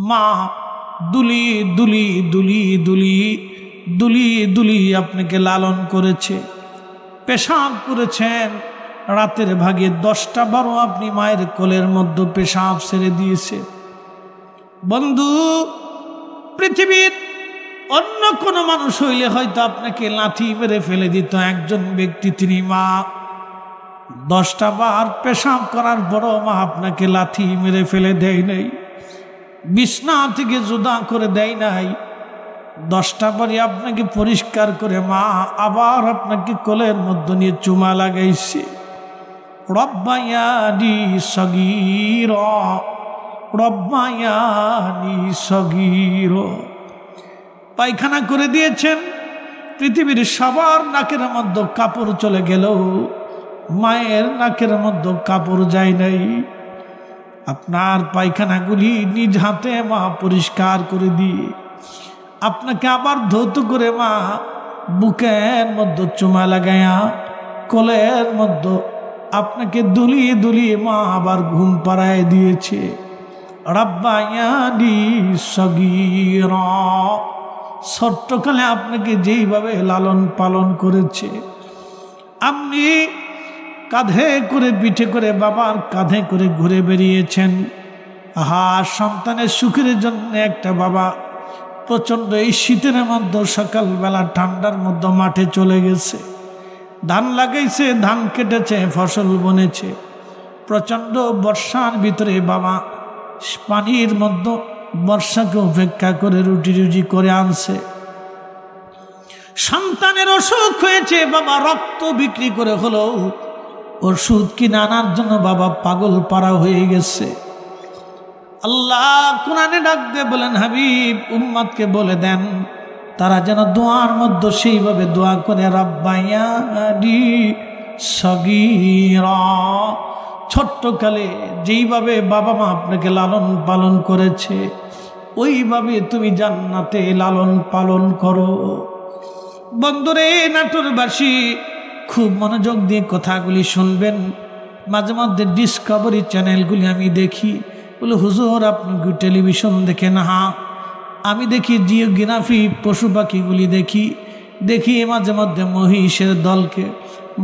মা দুলি দুলি দুলি দুলি দুলি দুলি আপনাকে লালন করেছে, পেশাব করেছেন রাতের ভাগে 10টা-12 আপনি মায়ের কোলের মধ্যে পেশাব ছেড়ে দিয়েছে। বন্ধু, পৃথিবীর অন্য কোনো মানুষ হইলে হয়তো আপনাকে লাথি মেরে ফেলে দিত। একজন ব্যক্তি, তিনি মা, 10টা বার পেশাব করার বড় মা আপনাকে লাথি মেরে ফেলে দেয় নাই, বিছনা থেকে জুদা করে দেয় নাই। 10টা বারই আপনাকে পরিষ্কার করে মা আবার আপনাকে কোলের মধ্যে নিয়ে চুমা লাগাইছে। রব্বায়ানি সগীরা, রব্বায়ানি সগীরা। পায়খানা করে দিয়েছেন, পৃথিবীর সবার নাকের মধ্যে কাপড় চলে গেল, মায়ের নাকের মধ্যে কাপড় যায় নাই। আপনার পায়খানাগুলি নিজ হাতে মা পরিষ্কার করে দিয়ে আপনাকে আবার ধৌত করে মা বুকের মধ্যে চুমা লাগায়া কোলের মধ্যে আপনাকে দুলিয়ে দুলিয়ে মা আবার ঘুম পাড়ায় দিয়েছে। রব্বায়ানি সগীরা, ছোট্টকালে আপনাকে যেইভাবে লালন পালন করেছে, আপনি কাঁধে করে পিঠে করে বাবার কাঁধে করে ঘুরে বেরিয়েছেন। আহা, সন্তানের সুখের জন্য একটা বাবা প্রচণ্ড এই শীতের মধ্যে সকালবেলা ঠান্ডার মধ্যে মাঠে চলে গেছে, ধান লাগাইছে, ধান কেটেছে, ফসল বনেছে। প্রচণ্ড বর্ষার ভিতরে বাবা পানির মধ্যে বর্ষাকে উপেক্ষা করে রুটি রুজি করে আনছে। সন্তানের অসুখ হয়েছে, বাবা রক্ত বিক্রি করে হলো ওষুধ কিনে আনার জন্য বাবা পাগল পাড়া হয়ে গেছে। আল্লাহ কোরআনে ডাক দিয়ে বলেন, হাবিব উম্মতকে বলে দেন তারা যেন দোয়ার মধ্যে সেইভাবে দোয়া করে, রব্বায়ানি সগীরা। ছোট্টকালে যেইভাবে বাবা মা আপনাকে লালন পালন করেছে, ওইভাবে তুমি জান্নাতে লালন পালন করো। বন্ধুরে, নাটোরবাসী খুব মনোযোগ দিয়ে কথাগুলি শুনবেন। মাঝে মধ্যে ডিসকভারি চ্যানেলগুলি আমি দেখি, বলে হুজুর আপনি কি টেলিভিশন দেখেন? হা, আমি দেখি জিওগ্রাফি, পশু পাখিগুলি দেখি মাঝে মধ্যে মহিষের দলকে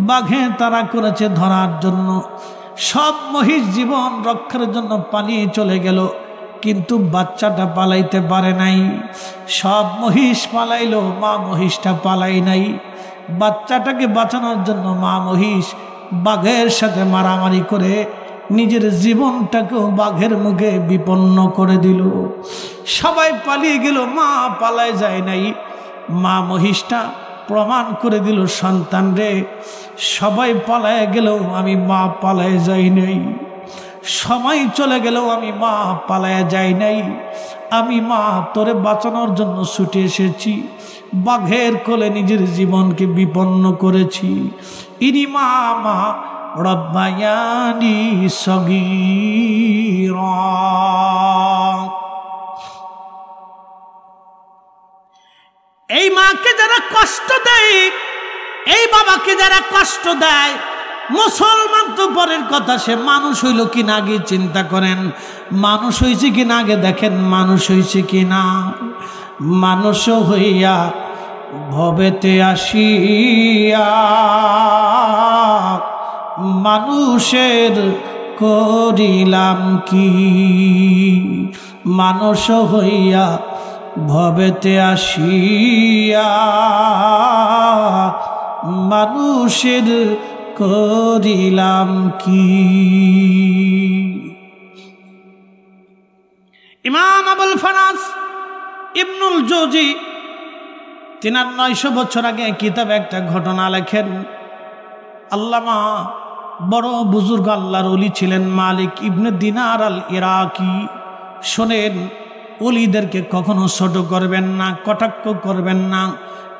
বাঘে তারা করেছে ধরার জন্য। সব মহিষ জীবন রক্ষার জন্য পালিয়ে চলে গেল, কিন্তু বাচ্চাটা পালাইতে পারে নাই। সব মহিষ পালাইলো, মা মহিষটা পালাই নাই। বাচ্চাটাকে বাঁচানোর জন্য মা মহিষ বাঘের সাথে মারামারি করে নিজের জীবনটাকেও বাঘের মুখে বিপন্ন করে দিল। সবাই পালিয়ে গেল, মা পালায় যায় নাই। মা মহিষটা প্রমাণ করে দিল, সন্তান রে, সবাই পালায় গেলেও আমি মা পালায় যাই নাই, সময় চলে গেলেও আমি মা পালায় যাই নাই। আমি মা তোরে বাঁচানোর জন্য ছুটে এসেছি, বাঘের কোলে নিজের জীবনকে বিপন্ন করেছি। ইনি মা মা রব্বায়ানি সগীরা। এই মাকে যারা কষ্ট দেয়, এই বাবাকে যারা কষ্ট দেয়, মুসলমান তো পরের কথা, সে মানুষ হইল কি না আগে চিন্তা করেন। মানুষ হয়েছে কি না আগে দেখেন, মানুষ হয়েছে কি না। মানুষ হইয়া ভবেতে আসিয়া মানুষের করিলাম কি। মানুষ হইয়া ভবেতে আসিয়া মানুষের করিলাম কি। ইমাম আবুল ফারাজ ইবনুল জৌজি 900 বছর আগে কিতাবে একটা ঘটনা লেখেন। আল্লামা বড় বুজুর্গ আল্লাহর ওলি ছিলেন মালিক ইবনে দিনার আল ইরাকি। শোনেন, ওলিদেরকে কখনো ছোট করবেন না, কটাক্ষ করবেন না,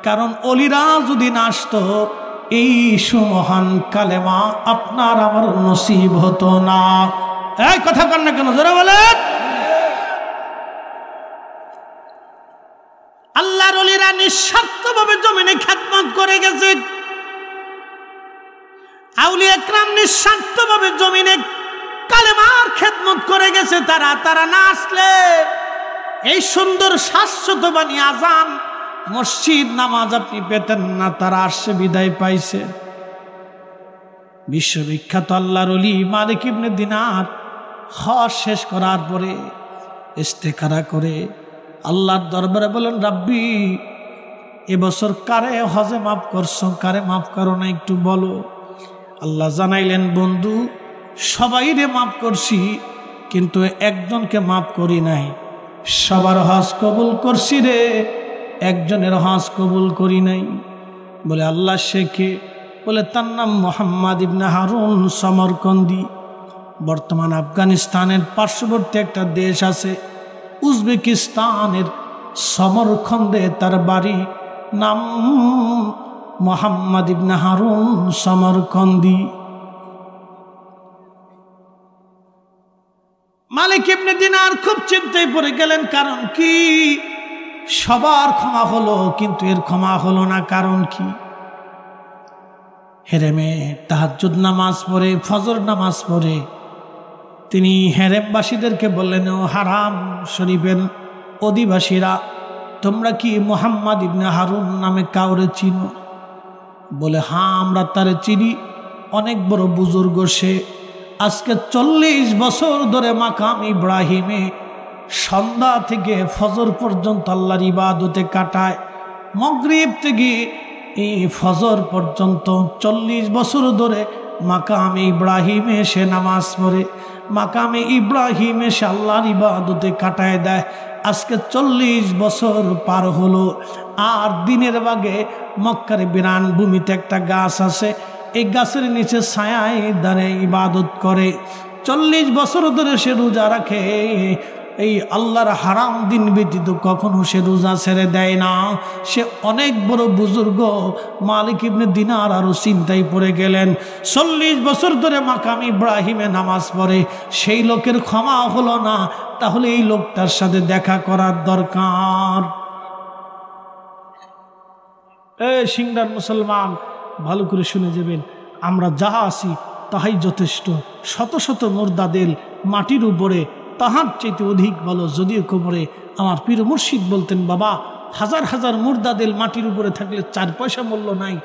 কারণ ওলিরা যদি না আসতো এই সুমহান কালেমা আপনার আমার নসিব হতো না। এই কথা কন না কেন, জোরে বলেন। আল্লাহর ওলিরা নিঃস্বার্থভাবে জমিনে খেদমত করে গেছে। আউলিয়া একরাম নিঃস্বার্থভাবে জমিনে কালেমার খেদমত করে গেছে। তারা না আসলে এই সুন্দর শাশ্বত বাণী আজান মসজিদ নামাজ আপনি পেতেন না, তারা আসছে বিদায় পাইছে। বিশ্ববিখ্যাত আল্লাহর ওলি মালিক ইবনে দিনার হজ শেষ করার পরে ইস্তেখারা করে আল্লাহর দরবারে বলেন, রাব্বি এবছর কারে হজে মাফ করছো, কারে মাফ করো না একটু বলো। আল্লাহ জানাইলেন, বন্ধু সবাইরে মাফ করছি, কিন্তু একজনকে মাফ করি নাই। সবার হজ কবুল করছি রে, একজনের হজ কবুল করি নাই। বলে আল্লাহ শেখে, বলে তার নাম মোহাম্মদ ইবনে হারুন সমরকন্দি। বর্তমান আফগানিস্তানের পার্শ্ববর্তী একটা দেশ আছে উজবেকিস্তানের সমরখন্দে তার বাড়ি, নাম মোহাম্মদ ইবনে হারুন সমরকন্দি। মালিক ইবনে দিনার খুব চিন্তায় পড়ে গেলেন, কারণ কি? সবার ক্ষমা হলো কিন্তু এর ক্ষমা হলো না, কারণ কি? হেরেমে তাহাজ্জুদ নামাজ পড়ে, ফজর নামাজ পড়ে তিনি হেরেমবাসীদেরকে বললেন, ও হারাম শরীফের অধিবাসীরা, তোমরা কি মোহাম্মদ ইবনে হারুন নামে কাউরে চিনো? বলে হ্যাঁ আমরা তারে চিনি, অনেক বড় বুজুর্গ সে। আজকে 40 বছর ধরে মাকাম ইব্রাহিমে সন্ধ্যা থেকে ফজর পর্যন্ত আল্লাহর ইবাদতে কাটায়। মাগরিব থেকে এই ফজর পর্যন্ত 40 বছর ধরে মাকামে ইব্রাহিমে সে নামাজ পড়ে, মাকামে ইব্রাহিমে সে আল্লাহর ইবাদতে কাটায় দেয়। আজকে 40 বছর পার হলো। আর দিনের বাগে মক্কার বিরান ভূমিতে একটা গাছ আছে, এই গাছের নিচে ছায়ায় দাঁড়িয়ে ইবাদত করে। 40 বছর ধরে সে রোজা রাখে। এই আল্লাহর হারাম দিন ব্যতীত কখনো সে রোজা ছেড়ে দেয় না। সে অনেক বড় বুজুর্গ। মালিক ইবনে দিনার আরো চিন্তায় পড়ে গেলেন, 40 বছর ধরে মাকাম ইব্রাহিমে নামাজ পড়ে, সেই লোকের ক্ষমা হলো না, তাহলে এই লোকটার সাথে দেখা করার দরকার। সিংড়ার মুসলমান ভালো করে শুনে যাবেন, আমরা যাহা আছি তাহাই যথেষ্ট। শত শত মুর্দাদের মাটির উপরে তাহার চাইতে অধিক ভালো। যদিও কোমরে আমার পীর মুর্শিদ বলতেন, বাবা হাজার হাজার মুর্দাদের মাটির উপরে থাকলে 4 পয়সা মূল্য নাই,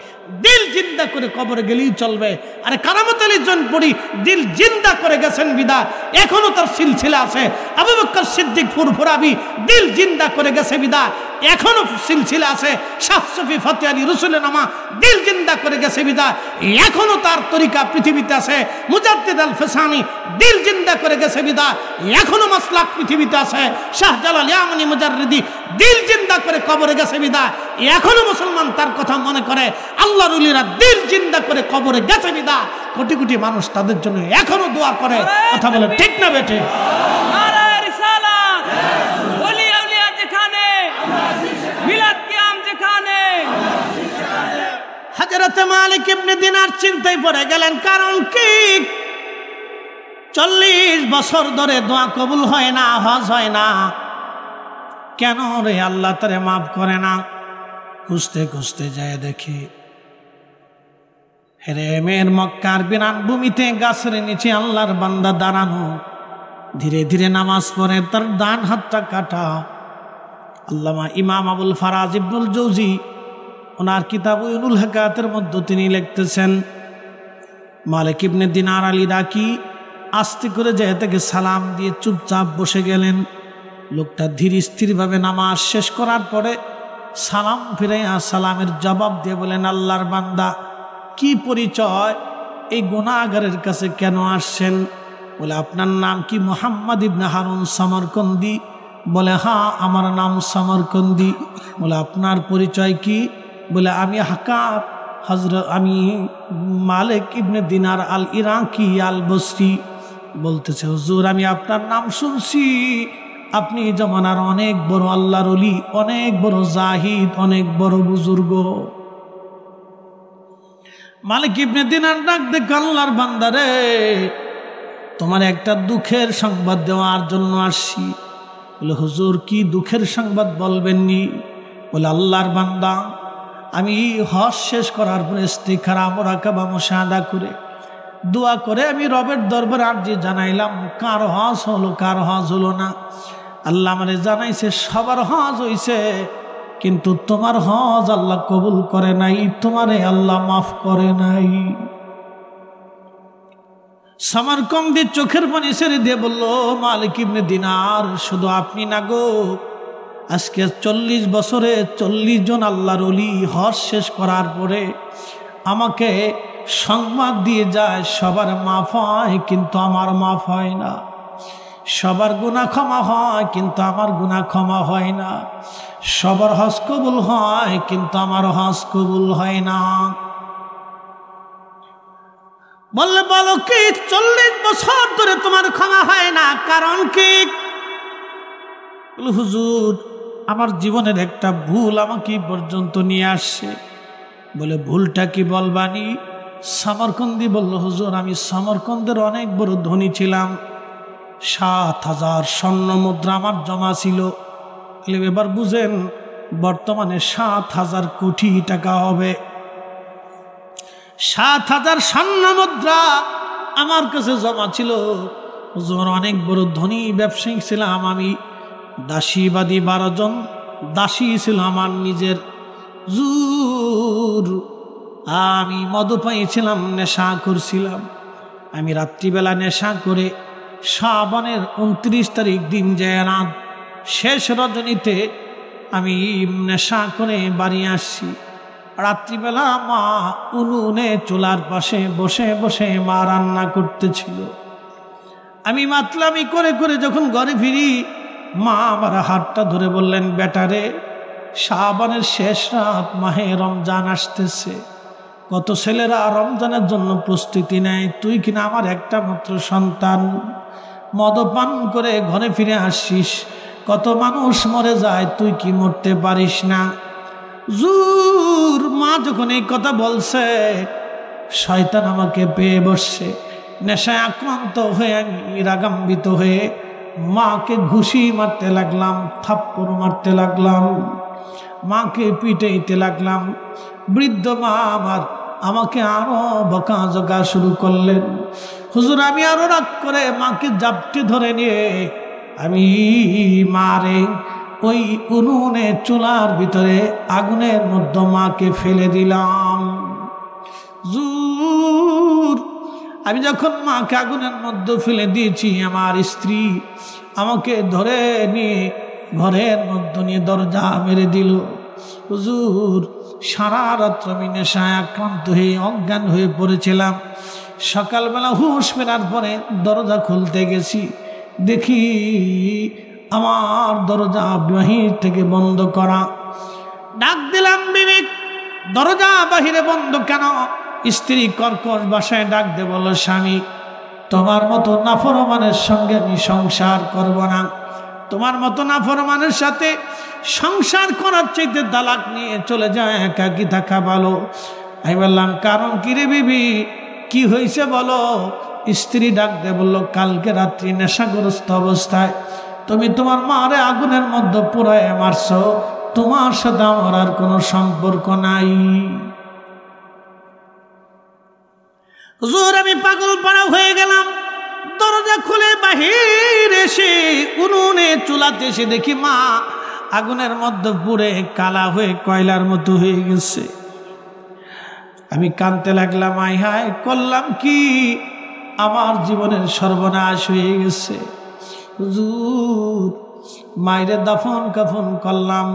দিল জিন্দা করে কবরে গেলেই চলবে। আরে কারামত আলীর জন পড়ি দিল জিন্দা করে গেছেন বিদা, এখনো তার সিলসিলা আছে। আবু বকর সিদ্দিক ফুরফুরাবি দিল জিন্দা করে গেছে বিদা, এখনো সিলসিলা আছে। শাহ সুফি ফতে আলী রসুলনামা দিল জিন্দা করে গেছে বিদা, এখনো তার তরিকা পৃথিবীতে আছে। মুজাদ্দিদ আল ফেসানি দিল জিন্দা করে গেছে বিদা, এখনো মাসলাক পৃথিবীতে আছে। শাহজালাল ইয়ামানি মুজাররিদি দিল জিন্দা করে কবরে গেছে বিদা, এখনো মুসলমান তার কথা মনে করে। আল্লাহর ওলিরা দিল জিন্দা করে কবরে গেছে বিদা, কোটি কোটি মানুষ তাদের জন্য এখনো দোয়া করে। কথা বলে ঠিক না বেটে? হযরতে মালিক ইবনে দিনার চিন্তায় পড়ে গেলেন, কারণ কি? 40 বছর ধরে দোয়া কবুল হয় না, হজ হয় না, কেন রে? আল্লাহ তারে মাফ করে না। খুঁজতে খুঁজতে যায় দেখি হেরেমের মক্কার বিরান ভূমিতে গাছের নিচে আল্লাহর বান্দা দাঁড়ানো, ধীরে ধীরে নামাজ পড়ে, তার ডান হাতটা কাটা। আল্লামা ইমাম আবুল ফারাজ ইবনুল জৌজি ওনার কিতাব উইনুল হাকাতের মধ্যে তিনি লিখতেছেন, মালিক ইবনে দিনার আলী রাকি আস্তে করে যায় তাকে সালাম দিয়ে চুপচাপ বসে গেলেন। লোকটা ধীর স্থিরভাবে নামাজ শেষ করার পরে সালাম ফিরাইয়া সালামের জবাব দিয়ে বলেন, আল্লাহর বান্দা কি পরিচয়? এই গুনাহগারের কাছে কেন আসছেন? বলে আপনার নাম কি? মোহাম্মদ ইবনে হারুন সমরকন্দি। বলে হ্যাঁ আমার নাম সমরকন্দি। বলে আপনার পরিচয় কি? বলে আমি হাকাত আমি মালিক ইবনে দিনার আল ইরাকি আল বসরি। বলতেছে হুজুর আমি আপনার নাম শুনছি, আপনি জমানার অনেক বড় আল্লাহর ওলি, অনেক বড় জাহিদ, অনেক বড় বুজুর্গ। মালিক ইবনে দিনার ডাক দেখে, আল্লাহর বান্দারে তোমার একটা দুঃখের সংবাদ দেওয়ার জন্য আসছি। বলে হুজুর কি দুঃখের সংবাদ বলবেননি? বলে আল্লাহর বান্দা আমি হজ শেষ করার পরে ইস্তিখারা মুরাকাবা মুশাহাদা করে দোয়া করে আমি রবের দরবারে আরজি জানাইলাম, কার হজ হলো কার হজ হলো না। আল্লাহ আমারে জানাইছে সবার হজ হইছে, কিন্তু তোমার হজ আল্লাহ কবুল করে নাই, তোমারে আল্লাহ মাফ করে নাই। সামারকন্দের চোখের পানি ছেড়ে দিয়ে বলল, মালিক ইবনে দিনার, শুধু আপনি না গো, আজকে 40 বছরে 40 জন আল্লাহর ওলি হজ শেষ করার পরে আমাকে সংবাদ দিয়ে যায় সবার মাফ হয়, কিন্তু আমার মাফ হয় না। সবার গুনাহ ক্ষমা হয়, কিন্তু আমার গুনাহ ক্ষমা হয় না। সবার হজ কবুল হয়, কিন্তু আমার হজ কবুল হয় না। বললে, বলো কি 40 বছর ধরে তোমার ক্ষমা হয় না, কারণ কি? হুজুর, আমার জীবনের একটা ভুল আমাকে পর্যন্ত নিয়ে আসছে। বলে, ভুলটা কি বলবানি? সামরকন্দি বলল, হুজুর, আমি সামরকন্দের অনেক বড় ধনী ছিলাম, 7,000 স্বর্ণ মুদ্রা আমার জমা ছিল। এবার বুঝেন, বর্তমানে 7,000 কোটি টাকা হবে। 7,000 স্বর্ণ মুদ্রা আমার কাছে জমা ছিল। হুজুর, অনেক বড় ধনী ব্যবসায়ী ছিলাম আমি। দাসীবাদী 12 জন দাসী ছিল আমার নিজের। হুজুর, আমি মদপায়ী ছিলাম, নেশা করছিলাম। আমি রাত্রিবেলা নেশা করে শাবানের 29 তারিখ দিন যায় রাত শেষ রজনীতে আমি নেশা করে বাড়ি আসছি। রাত্রিবেলা মা উনুনে চুলার পাশে বসে বসে মা রান্না করতেছিল। আমি মাতলামি করে করে যখন ঘরে ফিরি, মা আমার হাতটা ধরে বললেন, বেটারে, শাবানের শেষ রাত, মাহে রমজান আসতেছে। কত ছেলেরা রমজানের জন্য প্রস্তুতি নেয়, তুই কিনা আমার একটা মাত্র সন্তান, মদপান করে ঘরে ফিরে আসিস। কত মানুষ মরে যায়, তুই কি মরতে পারিস না? জুর, মা যখন এই কথা বলছে, শয়তান আমাকে পেয়ে বসছে। নেশায় আক্রান্ত হয়ে আমি রাগান্বিত হয়ে মাকে ঘুষি মারতে লাগলাম, থাপ্পড় মারতে লাগলাম, মাকে পিটাইতে লাগলাম। বৃদ্ধ মা আমার আমাকে আরো বকাঝকা শুরু করলেন। হুজুর, আমি আরো রাগ করে মাকে জাপটে ধরে নিয়ে আমি মারে ওই উনুনে চুলার ভিতরে আগুনের মধ্যে মাকে ফেলে দিলাম। জুর, আমি যখন মাকে আগুনের মধ্যে ফেলে দিয়েছি, আমার স্ত্রী আমাকে ধরে নিয়ে ঘরের মধ্যে নিয়ে দরজা মেরে দিল। হুজুর, সারা রাত্র আমি নেশায় আক্রান্ত হয়ে অজ্ঞান হয়ে পড়েছিলাম। সকালবেলা হুঁশ ফেরার পরে দরজা খুলতে গেছি, দেখি আমার দরজা বাহির থেকে বন্ধ করা। ডাক দিলাম, বিবেক, দরজা বাহিরে বন্ধ কেন? স্ত্রী কর্কশ ভাষায় ডাক দে বলল, স্বামী, তোমার মতো নাফরমানের সঙ্গে আমি সংসার করব না। তোমার মতো নাফরমানের সাথে সংসার করার চাইতে তালাক নিয়ে চলে যায়, একাকী থাকা ভালো। আমি বললাম, কারণ কি রে বিবি, কি হয়েছে বলো? স্ত্রী ডাক দে বলল, কালকে রাত্রি নেশাগ্রস্ত অবস্থায় তুমি তোমার মারে আগুনের মধ্যে পুরায় মারছো, তোমার সাথে আমার আর কোনো সম্পর্ক নাই। হুজুর, আমি পাগল পাড়া হয়ে গেলাম। দরজা খুলে বাহির এসে উনুনে চুলাতে এসে দেখি মা আগুনের মধ্যে পুড়ে কালা হয়ে কয়লার মতো হয়ে গেছে। আমি কাঁদতে লাগলাম, আয় হায়, করলাম কি? আমার জীবনের সর্বনাশ হয়ে গেছে। হুজুর, মায়ের দাফন কাফন করলাম,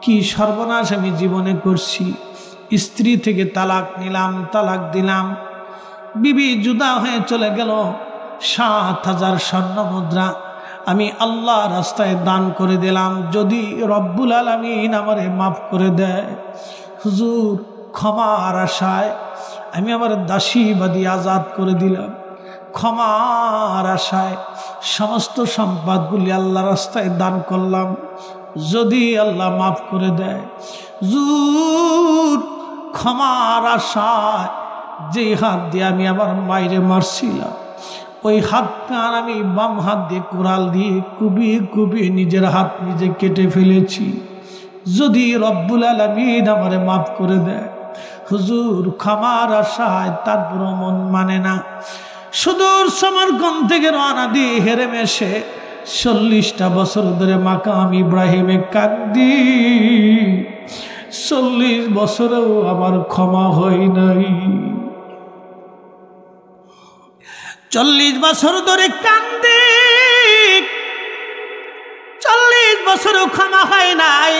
কি সর্বনাশ আমি জীবনে করছি। স্ত্রী থেকে তালাক নিলাম, তালাক দিলাম, বিবি জুদা হয়ে চলে গেল। 7,000 স্বর্ণ মুদ্রা আমি আল্লাহ রাস্তায় দান করে দিলাম, যদি রব্বুল আলামিন আমারে মাফ করে দেয়। হুজুর, ক্ষমার আশায় আমি আমার দাসীবাদী আজাদ করে দিলাম। ক্ষমার আশায় সমস্ত সম্পদগুলি আল্লাহ রাস্তায় দান করলাম, যদি আল্লাহ মাফ করে দেয়। হুজুর, ক্ষমার আশায় যেই হাত দিয়ে আমি আমার মায়েরে মারছিলাম, ওই হাতটা আমি বাম হাত দিয়ে কোরাল দিয়ে কুবিয়ে কুবিয়ে নিজের হাত নিজে কেটে ফেলেছি, যদি রব্বুল আলামিন আমারে মাফ করে দেয়। হুজুর, ক্ষমার আশায় তারপর মন মানে না। সুদূর সমরকন্দ থেকে রওনা দিয়ে হেরেম এসে 40টা বছর ধরে মাকাম ইব্রাহিমে কাঁদি, 40 বছরেও আমার ক্ষমা হয় নাই। 40 বছর ধরে কাঁদি, 40 বছরেও ক্ষমা হয় নাই।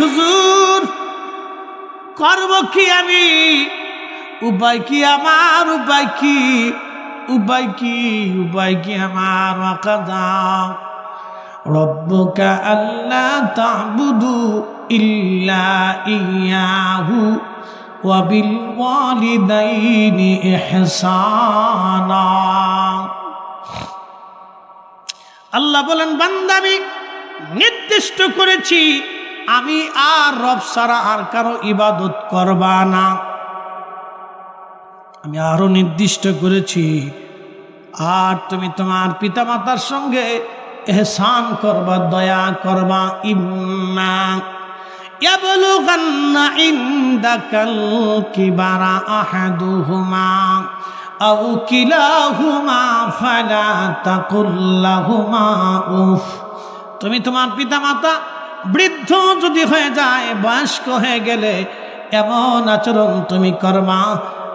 হুজুর করব কি আমি? উপায় কি আমার? উপায় কি? উপায় কি? উপায় কি আমার? ওয়াকাদা রব্বুকা আল্লা তা'বুদু ইল্লা ইয়াহু ওয়া বিল ওয়ালিদাইনি ইহসানা। আল্লাহ বলেন, বান্দা আমি নির্দিষ্ট করেছি আমি আর রব ছাড়া আর কারো ইবাদত করবা না। আমি আরো নির্দিষ্ট করেছি আর তুমি তোমার পিতামাতার সঙ্গে ইহসান করবা, দয়া করবা। ইম্মা ইয়াবলুগান্না ইনদাকাল কিবারা আহাদুহুমা আও কিলাহুমা ফালা তাকুল লাহুমা উফ। তুমি তোমার পিতামাতা বৃদ্ধ যদি হয়ে যায়, বয়স্ক হয়ে গেলে এমন আচরণ তুমি করবা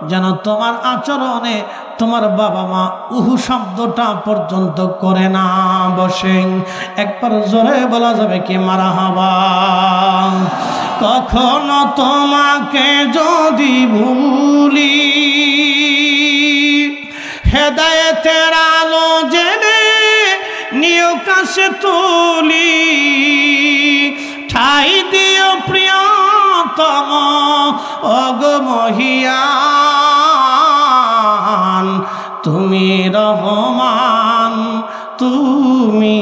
যেন তোমার আচরণে তোমার বাবা মা উহু শব্দটা পর্যন্ত করে না বসে। একবার জোরে বলা যাবে কি মারহাবা? কখনো তোমাকে যদি ভুলি, হেদায়েতের আলো জেনে নিও কাছে তুলি, ঠাই দিও প্রিয়তম অগমহিয়ান। তুমি রহমান, তুমি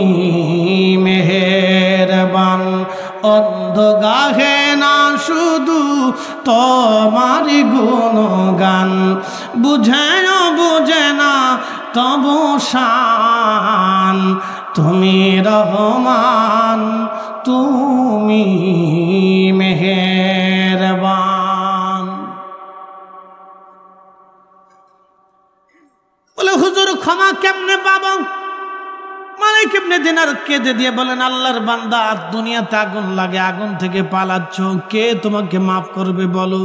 মেহেরবান। অন্ধ গাহে না শুধু তোমার গুণগান, বুঝেও বুঝে না তবু শান। তুমি রহমান, তুমি মেহেরবান। বলে হুজুর ক্ষমা কেমনে পাবো? মালিক ইবনে দিনার কেঁদে দিয়ে বলেন, আল্লাহর বান্দা, দুনিয়াতে আগুন লাগে, আগুন থেকে পালাচ্ছ, কে তোমাকে মাফ করবে বলো?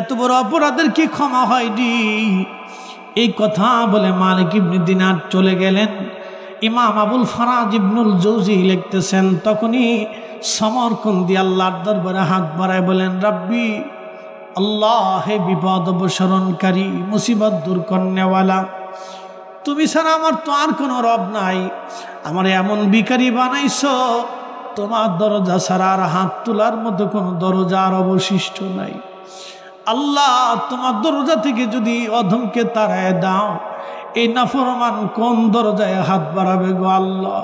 এত বড় অপরাধের কি ক্ষমা হয়নি? এই কথা বলে মালিক ইবনে দিনার চলে গেলেন। ইমাম আবুল ফারাজ ইবনুল জৌজি লিখতেছেন, তখনই সমরকন্দি আল্লাহর দরবারে হাত বাড়ায় বলেন, রাব্বি আল্লাহ, হে বিপদ অবসরণকারী, মুসিবত দূর করনেওয়ালা, তুমি ছাড়া আমার তো আর কোনো রব নাই। আমার এমন ভিখারি বানাইছো, তোমার দরজা ছাড়া আর হাত তোলার মতো কোনো দরজা আর অবশিষ্ট নাই। আল্লাহ, তোমার দরজা থেকে যদি অধমকে তাড়ায় দাও, এই নাফরমান কোন দরজায় হাত বাড়াবে গো আল্লাহ?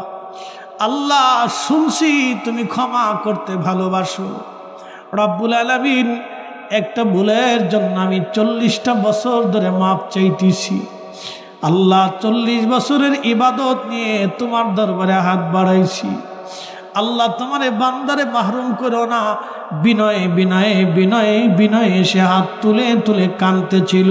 আল্লাহ, শুনছি তুমি ক্ষমা করতে ভালোবাসো। রব্বুল আলামিন, একটা ভুলের জন্য আমি 40টা বছর ধরে মাপ চাইতেছি। আল্লাহ, 40 বছরের ইবাদত নিয়ে তোমার দরবারে হাত বাড়াইছি। আল্লাহ, তোমার বান্দারে মাহরুম করো না। বিনয়ে বিনয়ে বিনয়ে বিনয়ে সে হাত তুলে তুলে কাঁদতেছিল।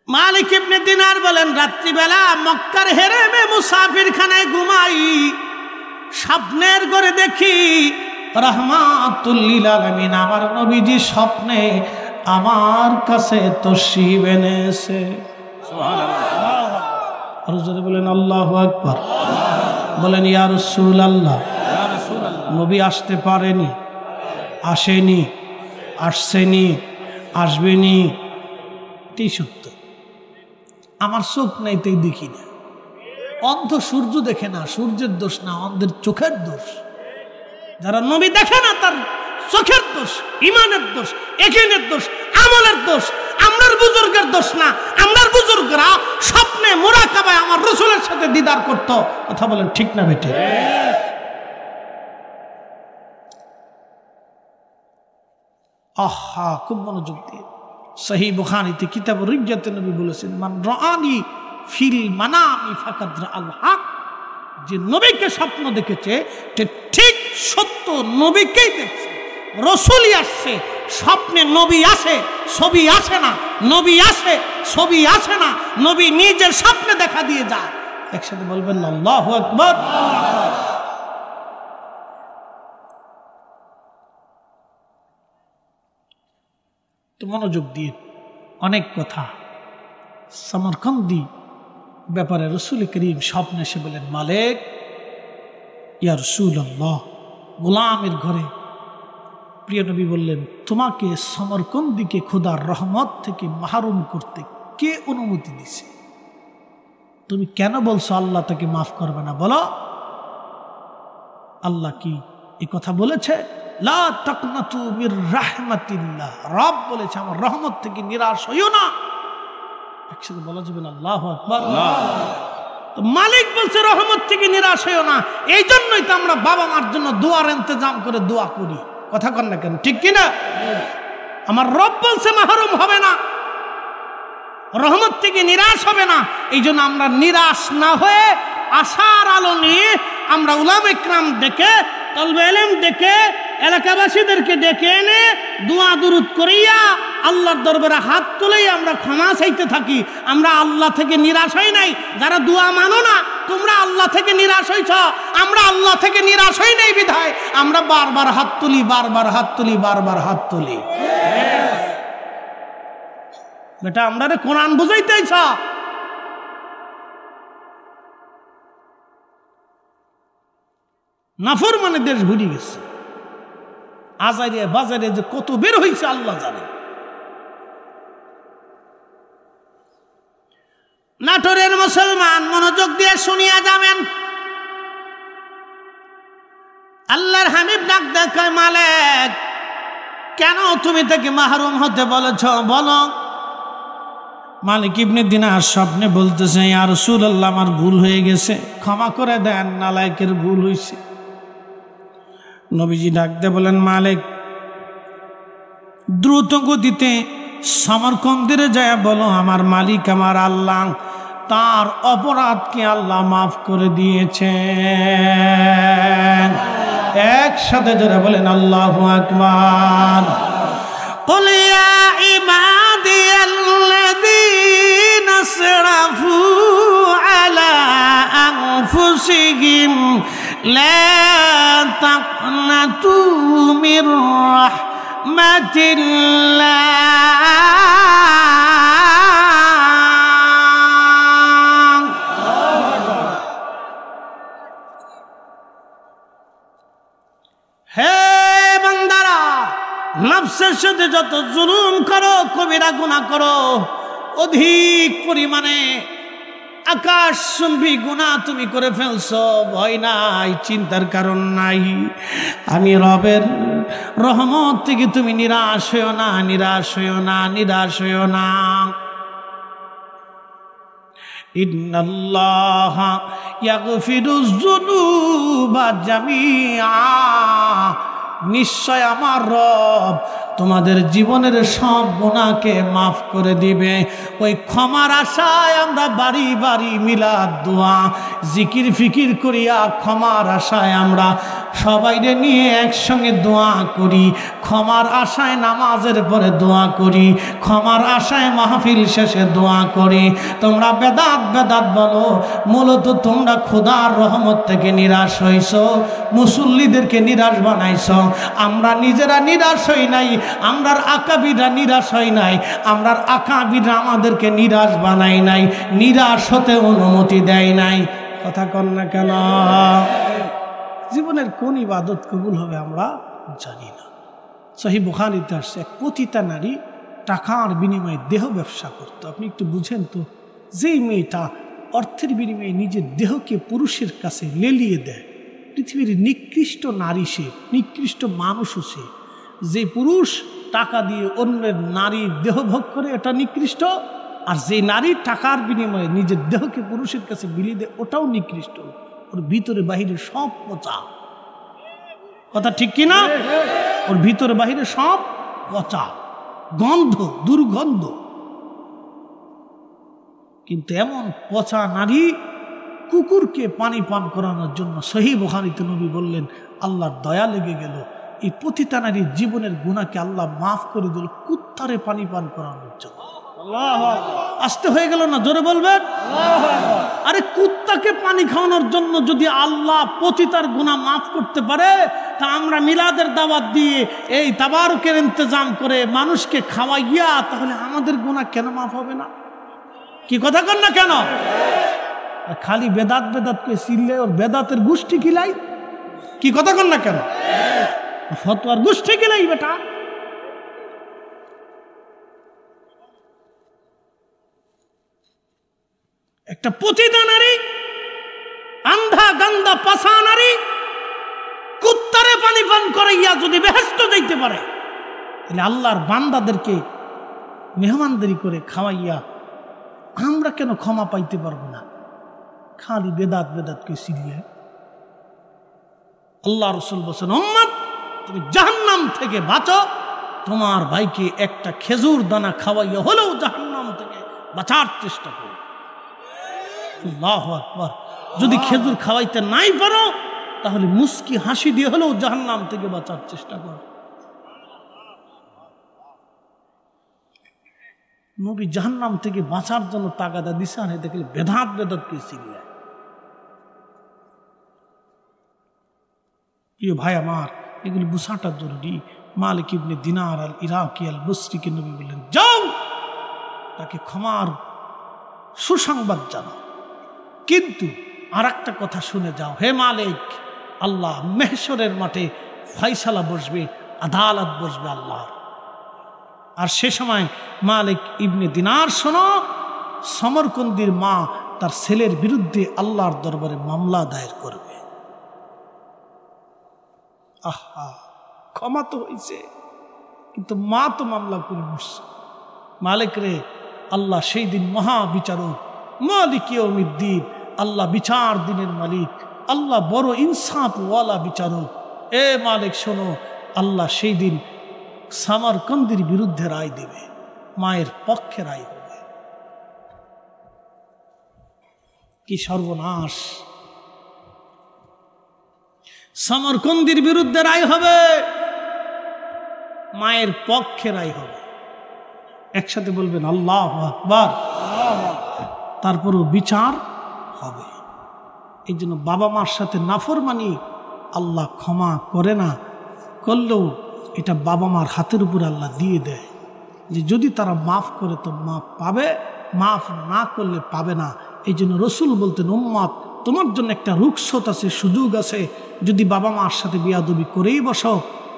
মালিক ইবনে দিনার বলেন, রাত্রিবেলা মক্কার হেরেমে মুসাফির খানায় ঘুমাই, স্বপ্নের ঘরে দেখি রাহমাতুল লিল আলামিন আমার নবীজি স্বপ্নে আমার কাছে তশরিফ এনেছে। সুবহানাল্লাহ। আর জোরে বলেন আল্লাহু আকবার। বলেন ইয়া রাসূলুল্লাহ। নবী আসতে পারেনি, আসেনি, আসছেনি, আসবেনি, এটাই সত্য। আমার চোখ নাই তাই দেখি না। অন্ধ সূর্য দেখে না, সূর্যের দোষ না, অন্ধের চোখের দোষ। যারা নবী দেখে না তার চোখের দোষ, ইমানের দোষ, একিনের দোষ, আমলের দোষ। আমরার বুজুর্গের দোষ না। আমরার বুজুর্গরা স্বপ্নে মুরাকাবায় আমার রাসূলের সাথে দিদার করত। কথা বলেন ঠিক না বেটে? আহা, খুব মনোযোগ দিয়ে সহিহ বুখারীতে কিতাবুর রিজ্জাতে নবী বলেছেন, মান রাআনি ফিল মানামি ফাকাদ রাআল হক। যে নবীকে স্বপ্ন দেখেছে ঠিক সত্য নবীকেই দেখছে, রাসূলই আসছে, স্বপ্নে নবী আসে, ছবি আসে না, নবী আসে, ছবি আসে না, নবী নিজের স্বপ্নে দেখা দিয়ে যায়। একসাথে বলবেন আল্লাহু আকবার। তো মনোযোগ দিয়ে অনেক কথা। সমরকন্দি ব্যাপারে রাসূল করিম স্বপ্নে এসে বলেন, মালিক ইয়া রাসূলুল্লাহ, গোলামের ঘরে প্রিয় নবী বললেন, তোমাকে সমরকন্দিকে খোদার রহমত থেকে মাহরুম করতে কে অনুমতি দিছে? তুমি কেন বলছো আল্লাহ তাকে মাফ করবে না? বলো। আল্লাহ কি এই কথা বলেছে? লা তাকনাতু মির রাহমাতিল্লাহ, রব বলেছে আমার রহমত থেকে নিরাশ হইও না। একসাথে বলা যাবে না আল্লাহু আকবার। তো মালিক বলছে রহমত থেকে নিরাশ হইও না, এই জন্যই তো আমরা বাবা মার জন্য দোয়ার ইন্তজাম করে দোয়া করি। কথা কন না কেন, ঠিক কিনা? আমার রব বলছে মাহরুম হবে না, রহমত থেকে নিরাশ হবে না, এই জন্য আমরা নিরাশ না হয়ে আশার আলো নিয়ে আমরা উলামা ইকরাম ডেকে, তলবে ইলম ডেকে, এলাকাবাসীদেরকে ডেকে এনে দোয়া দুরুদ করিয়া আল্লাহর দরবারে হাত তুলেই আমরা ক্ষমা চাইতে থাকি। আমরা আল্লাহ থেকে নিরাশ হই নাই। যারা দোয়া মানো না, তোমরা আল্লাহ থেকে নিরাশ হইছ, আমরা আল্লাহ থেকে নিরাশ হই নাই বিধায় আমরা বারবার হাত তুলি, বারবার হাত তুলি, বারবার হাত তুলি। বেটা আমরা রে কোরআন বুঝাইতেছ। নাফরমানে দেশ ভুলি গেছে, আজারে বাজারে যে কত বের হয়েছে আল্লাহ জানে। নাটোরের মুসলমান মনোযোগ দিয়ে শুনিয়া যাবেন। আল্লাহর হাবিব ডাক দেখায়, মালিক কেন তুমি তাকে মাহরুম হতে বলেছ? বলো। মালিক ইবনে দিনার স্বপ্নে বলতেছে, ইয়া রাসূলুল্লাহ আমার ভুল হয়ে গেছে, ক্ষমা করে দেন, নালায়েকের ভুল হয়েছে। নবীজি ডাকতে বলেন, মালিক দ্রুত গতিতে সমরকন্দিরে যায় বলো আমার মালিক আমার আল্লাহ, তার অপরাধকে আল্লাহ মাফ করে দিয়েছেন। একসাথে যারা বলেন আল্লাহু আকবার। قل يا عبادي الذين اسرفوا على أنفسهم لا تقنطوا من رحمة الله। হে বান্দারা, নফসের সাথে যত জুলুম করো, কবিরা গুনাহ করো, অধিক পরিমাণে আকাশ চুম্বি গুনাহ তুমি করে ফেলছো, ভয় নাই, চিন্তার কারণ নাই। আমি রবের রহমত থেকে তুমি নিরাশ হইও না, নিরাশ হইও না, নিরাশ হইও না। ইন্নাল্লাহা ইয়াগফিরুজ যুনুবা জামিআ, নিশ্চয় আমার রব তোমাদের জীবনের সব গুনাহকে মাফ করে দিবে। ওই ক্ষমার আশায় আমরা বাড়ি বাড়ি মিলাদ দোয়া জিকির ফিকির করিয়া ক্ষমার আশায় আমরা সবাইরে নিয়ে একসঙ্গে দোয়া করি। ক্ষমার আশায় নামাজের পরে দোয়া করি, ক্ষমার আশায় মাহফিল শেষে দোয়া করি। তোমরা বেদাত বেদাত বলো, মূলত তোমরা খোদার রহমত থেকে নিরাশ হইছ, মুসল্লিদেরকে নিরাশ বানাইছ। আমরা নিজেরা নিরাশ হই নাই, আমরার আকাবিরা নিরাশ হয় নাই, আমরার আকাবিরা আমাদেরকে নিরাশ বানাই নাই, নিরাশ হতে অনুমতি দেয় নাই। কথা কন না কেন? জীবনের কোন ইবাদত কবুল হবে আমরা জানি না। সহিহ বুখারীতে আসছে, এক পতিতা নারী টাকার বিনিময়ে দেহ ব্যবসা করত। আপনি একটু বুঝেন তো, যেই মেয়েটা অর্থের বিনিময়ে নিজের দেহকে পুরুষের কাছে লেলিয়ে দেয়, পৃথিবীর নিকৃষ্ট নারী সে, নিকৃষ্ট মানুষও সে। যে পুরুষ টাকা দিয়ে অন্যের নারীর দেহ ভোগ করে, এটা নিকৃষ্ট। আর যে নারী টাকার বিনিময়ে নিজের দেহকে পুরুষের কাছে বিলিয়ে দেয়, ওটাও নিকৃষ্ট। ওর ভিতরে বাহিরে সব পচা। কথা ঠিক কিনা? ওর ভিতরে বাহিরে সব পচা, গন্ধ, দুর্গন্ধ। কিন্তু এমন পচা নারী কুকুরকে পানি পান করানোর জন্য সহিহ বুখারীতে নবী বললেন, আল্লাহর দয়া লেগে গেল, এই পতিতা নারীর জীবনের গুনাহকে আল্লাহ মাফ করে দিল কুত্তারে পানি পান করানোর জন্য। আসতে হয়ে গেল না? জোরে বলবেন। আরে কুত্তাকে পানি খাওয়ানোর জন্য যদি আল্লাহ পতিতার গুনাহ মাফ করতে পারে, তা আমরা মিলাদের দাওয়াত দিয়ে এই তাবারুকের ইন্তজাম করে মানুষকে খাওয়াইয়া, তাহলে আমাদের গুনাহ কেন মাফ হবে না? কি কথা কন না কেন? খালি বেদাত বেদাত কে চিনলে ওর বেদাতের গোষ্ঠী কিলাই। কি কথা কন না কেন? ফতোয়ার গোষ্ঠী কিলাই বেটা। একটা পতিতা নারী, আন্ধা গান্দা পাছা নারী কুত্তারে পানি পান করাইয়া যদি বেহেশত যাইতে পারে, তাহলে আল্লাহর বান্দাদেরকে মেহমানদারি করে খাওয়াইয়া আমরা কেন ক্ষমা পাইতে পারবো না? খালি বেদাত বেদাত কে চিনলে। আল্লাহ রাসূল বলেন, উম্মত তুমি জাহান্নাম থেকে বাঁচো, তোমার ভাইকে একটা খেজুর দানা খাওয়াইয়া হলেও জাহান্নাম থেকে বাঁচার চেষ্টা করো। আল্লাহু আকবার। যদি খেজুর খাওয়াইতে নাই পারো, তাহলে মুস্কি হাসি দিয়ে হলেও জাহান্নাম থেকে বাঁচার চেষ্টা করো। নবী জাহান্নাম থেকে বাঁচার জন্য তাগাদা দিছে, আর দেখলে বেদাত বেদাত কে চিনলে। প্রিয় ভাই আমার, এগুলি বুঝাটা জরুরি। মালিক ইবনে দিনার আল ইরাকি আল বসরিকে নবী বললেন, যাও তাকে ক্ষমার সুসংবাদ জানাও, কিন্তু আর একটা কথা শুনে যাও, হে মালিক, আল্লাহ মেহশরের মাঠে ফয়সালা বসবে, আদালত বসবে আল্লাহর। আর সে সময় মালিক ইবনে দিনার শোনো, সমরকন্দির মা তার ছেলের বিরুদ্ধে আল্লাহর দরবারে মামলা দায়ের করবে। আহা, ক্ষমা তো হয়েছে, কিন্তু মা তো মামলা করে বসছে। মালিক রে, আল্লাহ সেই দিন মহা বিচারক, মালিক ইয়াউমিদ্দিন, আল্লাহ বিচার দিনের মালিক, আল্লাহ বড় ইনসাফ ওয়ালা বিচারক। এ মালিক শোনো, আল্লাহ সেই দিন সামারকন্দির বিরুদ্ধে রায় দেবে, মায়ের পক্ষে রায় হবে। কি সর্বনাশ! সামারকন্দির বিরুদ্ধে রায় হবে, মায়ের পক্ষে রায় হবে। একসাথে বলবেন আল্লাহু আকবার। তারপরও বিচার হবে। এই জন্য বাবা মার সাথে নাফরমানি আল্লাহ ক্ষমা করে না, করলেও এটা বাবা মার হাতের উপর আল্লাহ দিয়ে দেয়, যে যদি তারা মাফ করে তো মাফ পাবে, মাফ না করলে পাবে না। এই জন্য রসুল বলতেন, উম্মত তোমার জন্য একটা রুখসত আছে, সুযোগ আছে, যদি বাবা মার সাথে বিয়াদবি করেই বসো,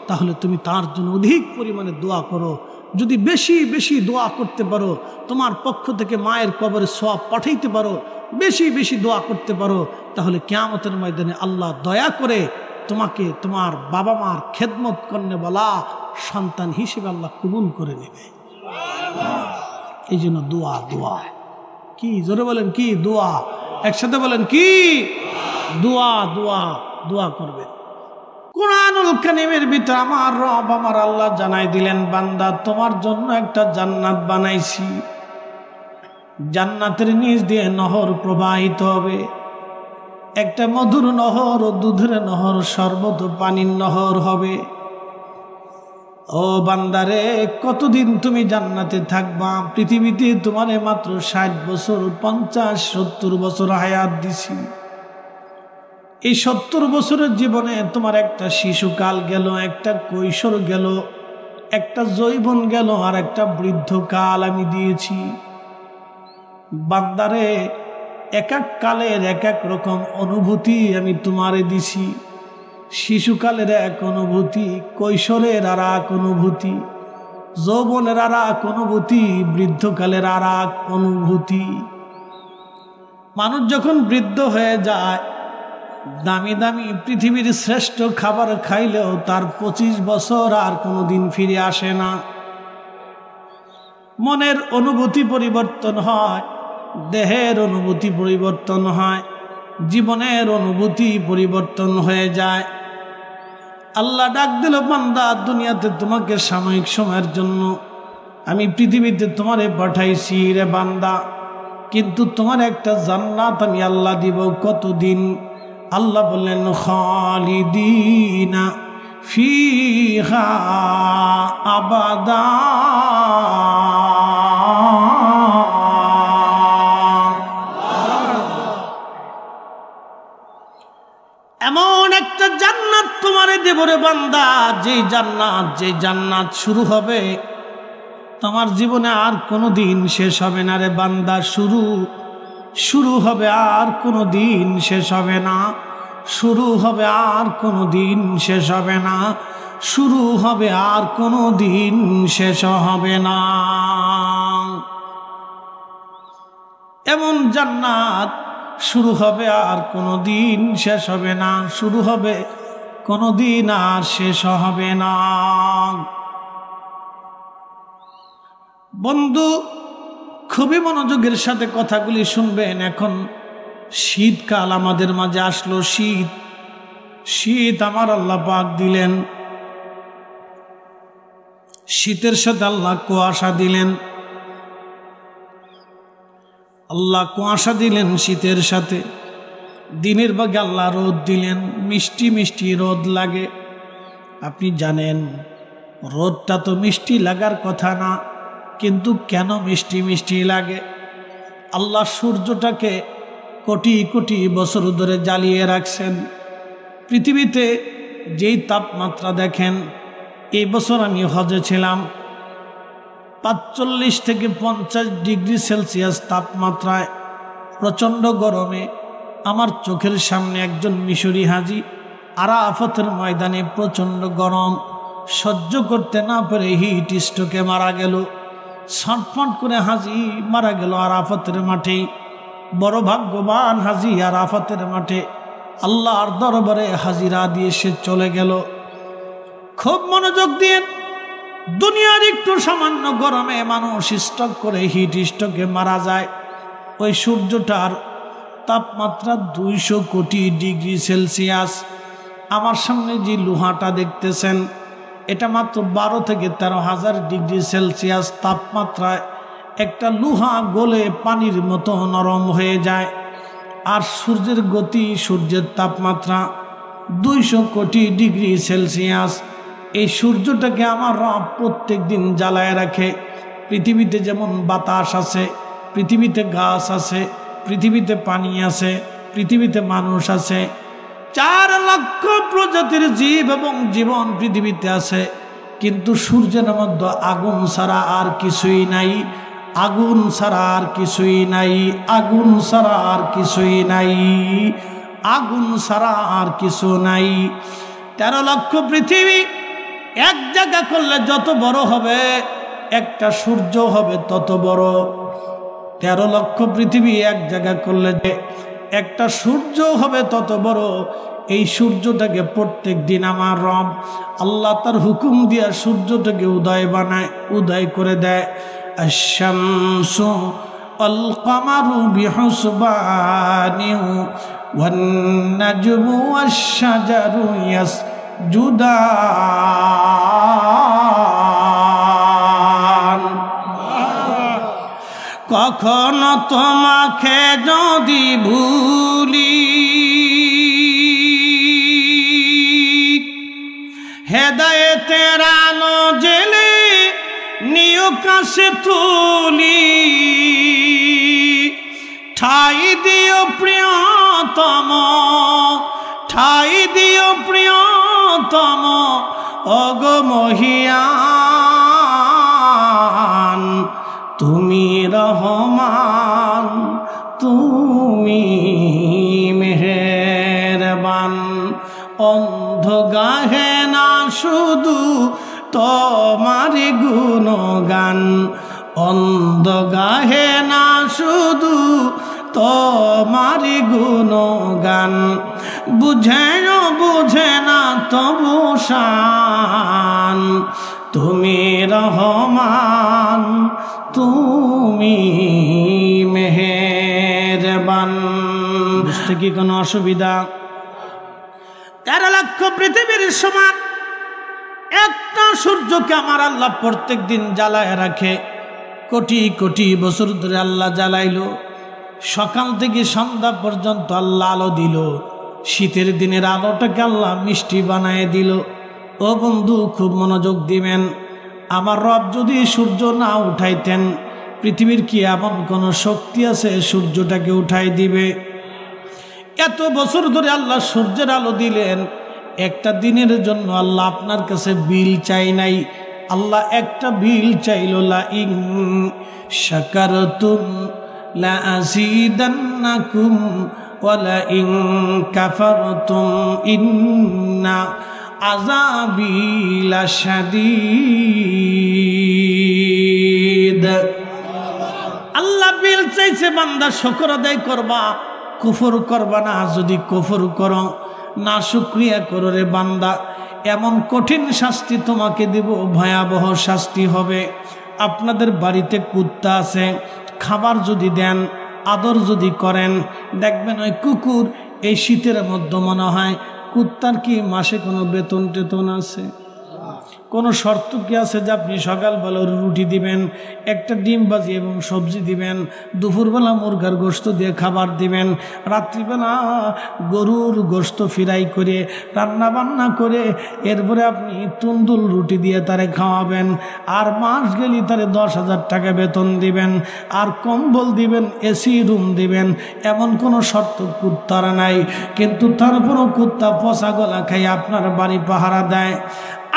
তাহলে তুমি তার জন্য অধিক পরিমাণে দোয়া করো। যদি বেশি বেশি দোয়া করতে পারো, তোমার পক্ষ থেকে মায়ের কবরে সওয়াব পাঠাইতে পারো, বেশি বেশি দোয়া করতে পারো, তাহলে কিয়ামতের ময়দানে আল্লাহ দয়া করে তোমাকে তোমার বাবা মার খেদমত করনে বলা সন্তান হিসেবে আল্লাহ কবুল করে নেবে। এই জন্য দোয়া, দোয়া কি জোরে বলেন, কি দোয়া, একসাথে বলেন কি দোয়া, দোয়া, দোয়া করবেন। কুরআনুল কারীমের ভিতর আমার রব আমার আল্লাহ জানাই দিলেন, বান্দা তোমার জন্য একটা জান্নাত বানাইছি, জান্নাতের নিচ দিয়ে নহর প্রবাহিত হবে, একটা মধুর নহর ও দুধের নহর, শরবত পানির নহর হবে। ও বান্দারে, কতদিন তুমি জান্নাতে থাকবা? পৃথিবীতে তোমারে মাত্র 60 বছর, 50, 70 বছর হায়াত দিছি। এই 70 বছরের জীবনে তোমার একটা শিশুকাল গেল, একটা কৈশোর গেল, একটা যৌবন গেল, আর একটা বৃদ্ধকাল আমি দিয়েছি। বান্দারে, এক এক কালের এক এক রকম অনুভূতি আমি তোমারে দিছি। শিশুকালের এক অনুভূতি, কৈশোরের আর এক অনুভূতি, যৌবনের আর এক অনুভূতি, বৃদ্ধকালের আর এক অনুভূতি। মানুষ যখন বৃদ্ধ হয়ে যায়, দামি দামি পৃথিবীর শ্রেষ্ঠ খাবার খাইলেও তার 25 বছর আর কোনোদিন ফিরে আসে না। মনের অনুভূতি পরিবর্তন হয়, দেহের অনুভূতি পরিবর্তন হয়, জীবনের অনুভূতি পরিবর্তন হয়ে যায়। আল্লাহ ডাক দিল, বান্দা দুনিয়াতে তোমাকে সাময়িক সময়ের জন্য আমি পৃথিবীতে তোমারে পাঠাইছি রে বান্দা, কিন্তু তোমার একটা জান্নাত আমি আল্লাহ দিব। কতদিন? আল্লাহ বললেন, খালিদিনা ফিহা আবাদা। এমন একটা জান্নাত তোমারে দেব রে বান্দা, যে জান্নাত শুরু হবে তোমার জীবনে আর কোনো দিন শেষ হবে না রে বান্দা। শুরু হবে আর কোনো দিন শেষ হবে না, শুরু হবে আর কোনো দিন শেষ হবে না, শুরু হবে আর কোনো দিন শেষ হবে না। এমন জান্নাত শুরু হবে আর কোনো দিন শেষ হবে না, শুরু হবে কোনো দিন আর শেষ হবে না। বন্ধু, খুবই মনোযোগের সাথে কথাগুলি শুনবেন। এখন শীতকাল আমাদের মাঝে আসলো, শীত আমার আল্লাহ পাক দিলেন। শীতের সাথে আল্লাহ কুয়াশা দিলেন, আল্লাহ কুয়াশা দিলেন শীতের সাথে। দিনের ভাগে আল্লাহ রোদ দিলেন, মিষ্টি মিষ্টি রোদ লাগে। আপনি জানেন রোদটা তো মিষ্টি লাগার কথা না, কিন্তু কেন মিষ্টি মিষ্টি লাগে? আল্লাহ সূর্যটাকে কোটি কোটি বছর ধরে জ্বালিয়ে রাখছেন। পৃথিবীতে যেই তাপমাত্রা দেখেন, এই বছর আমি হজে ছিলাম, 45 থেকে 50 ডিগ্রি সেলসিয়াস তাপমাত্রায়, প্রচণ্ড গরমে আমার চোখের সামনে একজন মিশরি হাজি আরাফাতের ময়দানে, প্রচণ্ড গরম সহ্য করতে না পেরে হিট স্ট্রোকে মারা গেল। ছটফট করে হাজি মারা গেল আরাফাতের মাঠে। বড় ভাগ্যবান হাজি আরাফাতের মাঠে আল্লাহর দরবারে হাজিরা দিয়ে সে চলে গেল। খুব মনোযোগ দিয়ে, দুনিয়ার একটু সামান্য গরমে মানুষ স্ট্রোক করে হিট স্ট্রোকে মারা যায়। ওই সূর্যটার তাপমাত্রা 200 কোটি ডিগ্রি সেলসিয়াস। আমার সামনে যে লোহাটা দেখতেছেন, এটা মাত্র 12 থেকে 13,000 ডিগ্রি সেলসিয়াস তাপমাত্রায় একটা লোহা গলে পানির মতো নরম হয়ে যায়। আর সূর্যের গতি, সূর্যের তাপমাত্রা 200 কোটি ডিগ্রি সেলসিয়াস। এই সূর্যটাকে আমার রব প্রত্যেক দিন জ্বালায় রাখে। পৃথিবীতে যেমন বাতাস আছে, পৃথিবীতে গাছ আছে, পৃথিবীতে পানি আছে, পৃথিবীতে মানুষ আছে, 4 লক্ষ প্রজাতির জীব এবং জীবন পৃথিবীতে আছে। কিন্তু সূর্যের মধ্যে আগুন ছাড়া আর কিছুই নাই, আগুন ছাড়া আর কিছুই নাই, আগুন ছাড়া আর কিছুই নাই, আগুন ছাড়া আর কিছু নাই। 13 লক্ষ পৃথিবী এক জায়গা করলে যত বড় হবে, একটা সূর্য হবে তত বড়। 13 লক্ষ পৃথিবী এক জায়গা করলে যে একটা সূর্য হবে তত বড়। এই সূর্যটাকে প্রত্যেক দিন আমার রব আল্লাহ তার হুকুম দিয়া সূর্যটাকে উদয় বানায়, উদয় করে দেয়। আশ-শামসু ওয়াল কামারু বিহুসবানিন ওয়ান নাজমু ওয়াশ-শাজারু ইয়াসজুদান। কখনো তোমাকে যদি ভুলি, হেদায়েতের আলো জেলে নিও কাছে তুলি, ঠাই দিও প্রিয়তম, ঠাই দিও প্রিয়তম ওগো মহিয়ান। তুমি রহমান, তুমি মেহেরবান। অন্ধ গাহে না শুধু তোমার গুণগান, অন্ধ গাহে না শুধু তোমার গুণগান। বুঝেও বুঝে না তবু শান, তুমি রহমান, তুমি মেহেরবান। বুঝতে কি কোনো অসুবিধা? 13 লক্ষ পৃথিবীর সমান একটা সূর্যকে আমার আল্লাহ প্রত্যেক দিন জ্বালায় রাখে। কোটি কোটি বছর ধরে আল্লাহ জ্বালাইলো। সকাল থেকে সন্ধ্যা পর্যন্ত আল্লাহ আলো দিল। শীতের দিনের আলোটাকে আল্লাহ মিষ্টি বানায় দিল। ও বন্ধু খুব মনোযোগ দিবেন। আমার রব যদি সূর্য না উঠাইতেন, পৃথিবীর কি এমন কোনো শক্তি আছে সূর্যটাকে উঠাই দিবে? এত বছর ধরে আল্লাহ সূর্যের আলো দিলেন, একটা দিনের জন্য আল্লাহ আপনার কাছে বিল চাই নাই। আল্লাহ একটা বিল চাইল, লা ইন শাকারতুম লা আযীদান্নাকুম ওয়া লা ইন কাফারতুম ইন্না আযাবি লাশাদীদ। আল্লাহ বিল চাইছে, বান্দা শুকর আদায় করবা, কুফর করবা না। যদি কুফর করো, না শুকরিয়া করো রে বান্দা, এমন কঠিন শাস্তি তোমাকে দেব, ভয়াবহ শাস্তি হবে। আপনাদের বাড়িতে কুত্তা আছে, খাবার যদি দেন, আদর যদি করেন, দেখবেন ওই কুকুর এই শীতের মধ্যে মনে হয় কুত্তার কি মাসে কোনো বেতন টেতন আছে? কোনো শর্ত কি আছে যে আপনি সকালবেলা রুটি দিবেন, একটা ডিম ভাজি এবং সবজি দিবেন, দুপুরবেলা মুরগার গোশত দিয়ে খাবার দিবেন, রাত্রিবেলা গরুর গোশত ফ্রাই করে রান্না বান্না করে এরপরে আপনি তুন্দুল রুটি দিয়ে তারে খাওয়াবেন, আর মাস গেলে তারে 10,000 টাকা বেতন দিবেন, আর কম্বল দিবেন, এসি রুম দিবেন। এমন কোনো শর্ত কুত্তার নাই, কিন্তু তারপরও কুত্তা পচা গলা খাই আপনার বাড়ি পাহারা দেয়।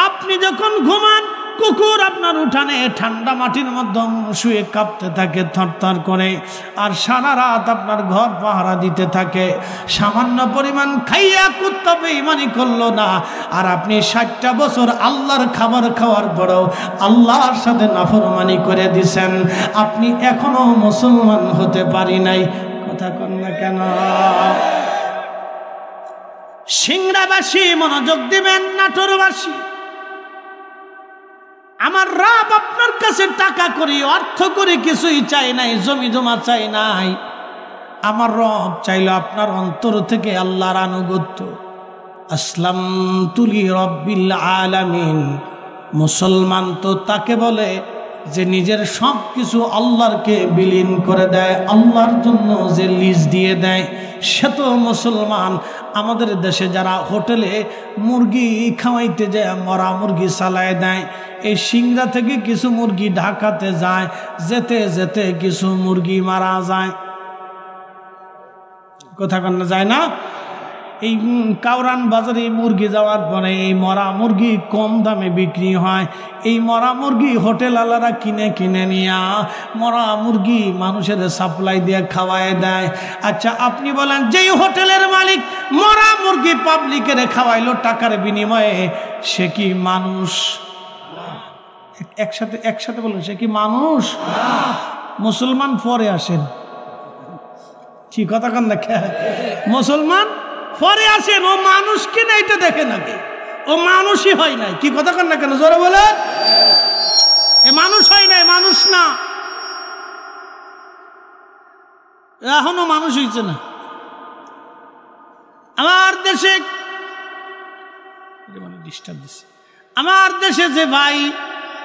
আপনি যখন ঘুমান, কুকুর আপনার উঠানে ঠান্ডা মাটির মধ্যে শুয়ে কাঁপতে থাকে, থরথর করে, আর সারা রাত আপনার ঘর পাহারা দিতে থাকে। সামান্য পরিমাণ খাইয়া কুত্তা বেঈমানি করলো না, আর আপনি 60টা বছর আল্লাহর খাবার খাওয়ার পরেও আল্লাহর সাথে নাফরমানি করে দিছেন। আপনি এখনো মুসলমান হতে পারি নাই। কথা কন না কেন? সিংড়াবাসী মনোযোগ দিবেন, নাটোরবাসী, আমার রব আপনার কাছে টাকা করি, অর্থ করি কিছুই চাই নাই, জমি জমা চাই নাই। আমার রব চাইল আপনার অন্তর থেকে আল্লাহর আনুগত্য। আসলামতু লিরাব্বিল আলামিন। মুসলমান তো তাকে বলে যে নিজের সব কিছু আল্লাহরকে বিলীন করে দেয়, আল্লাহর জন্য যে লিজ দিয়ে দেয়, সে তো মুসলমান। আমাদের দেশে যারা হোটেলে মুরগি খাওয়াইতে যায়, মরা মুরগি চালায় দেয়, এই সিংড়া থেকে কিছু মুরগি ঢাকাতে যায়, যেতে যেতে কিছু মুরগি মারা যায়। কথা কন্যা যায় না? এই কাউরান বাজারে মুরগি যাওয়ার পরে এই মরা মুরগি কম দামে বিক্রি হয়। এই মরা মুরগি হোটেল আলারা কিনে কিনে নিয়া মরা মুরগি মানুষের সাপ্লাই দিয়ে খাওয়ায় দেয়। আচ্ছা আপনি বলেন, যেই হোটেলের মালিক মরা মুরগি পাবলিকের খাওয়াইলো টাকার বিনিময়ে, সে কি মানুষ? একসাথে বলুন, সে কি মানুষ? মুসলমান পরে আসেন, কি কথা কন না? মুসলমান পরে আসেন, ও মানুষ কিনা এটা দেখে নাকি? ও মানুষই হয় নাই। কি কথা কন না কেন? জোরে বলে, এ মানুষ হয় নাই, মানুষ না, এখনো মানুষ হইছে না। আমার দেশে ডিস্টার্ব দিচ্ছে, আমার দেশে যে ভাই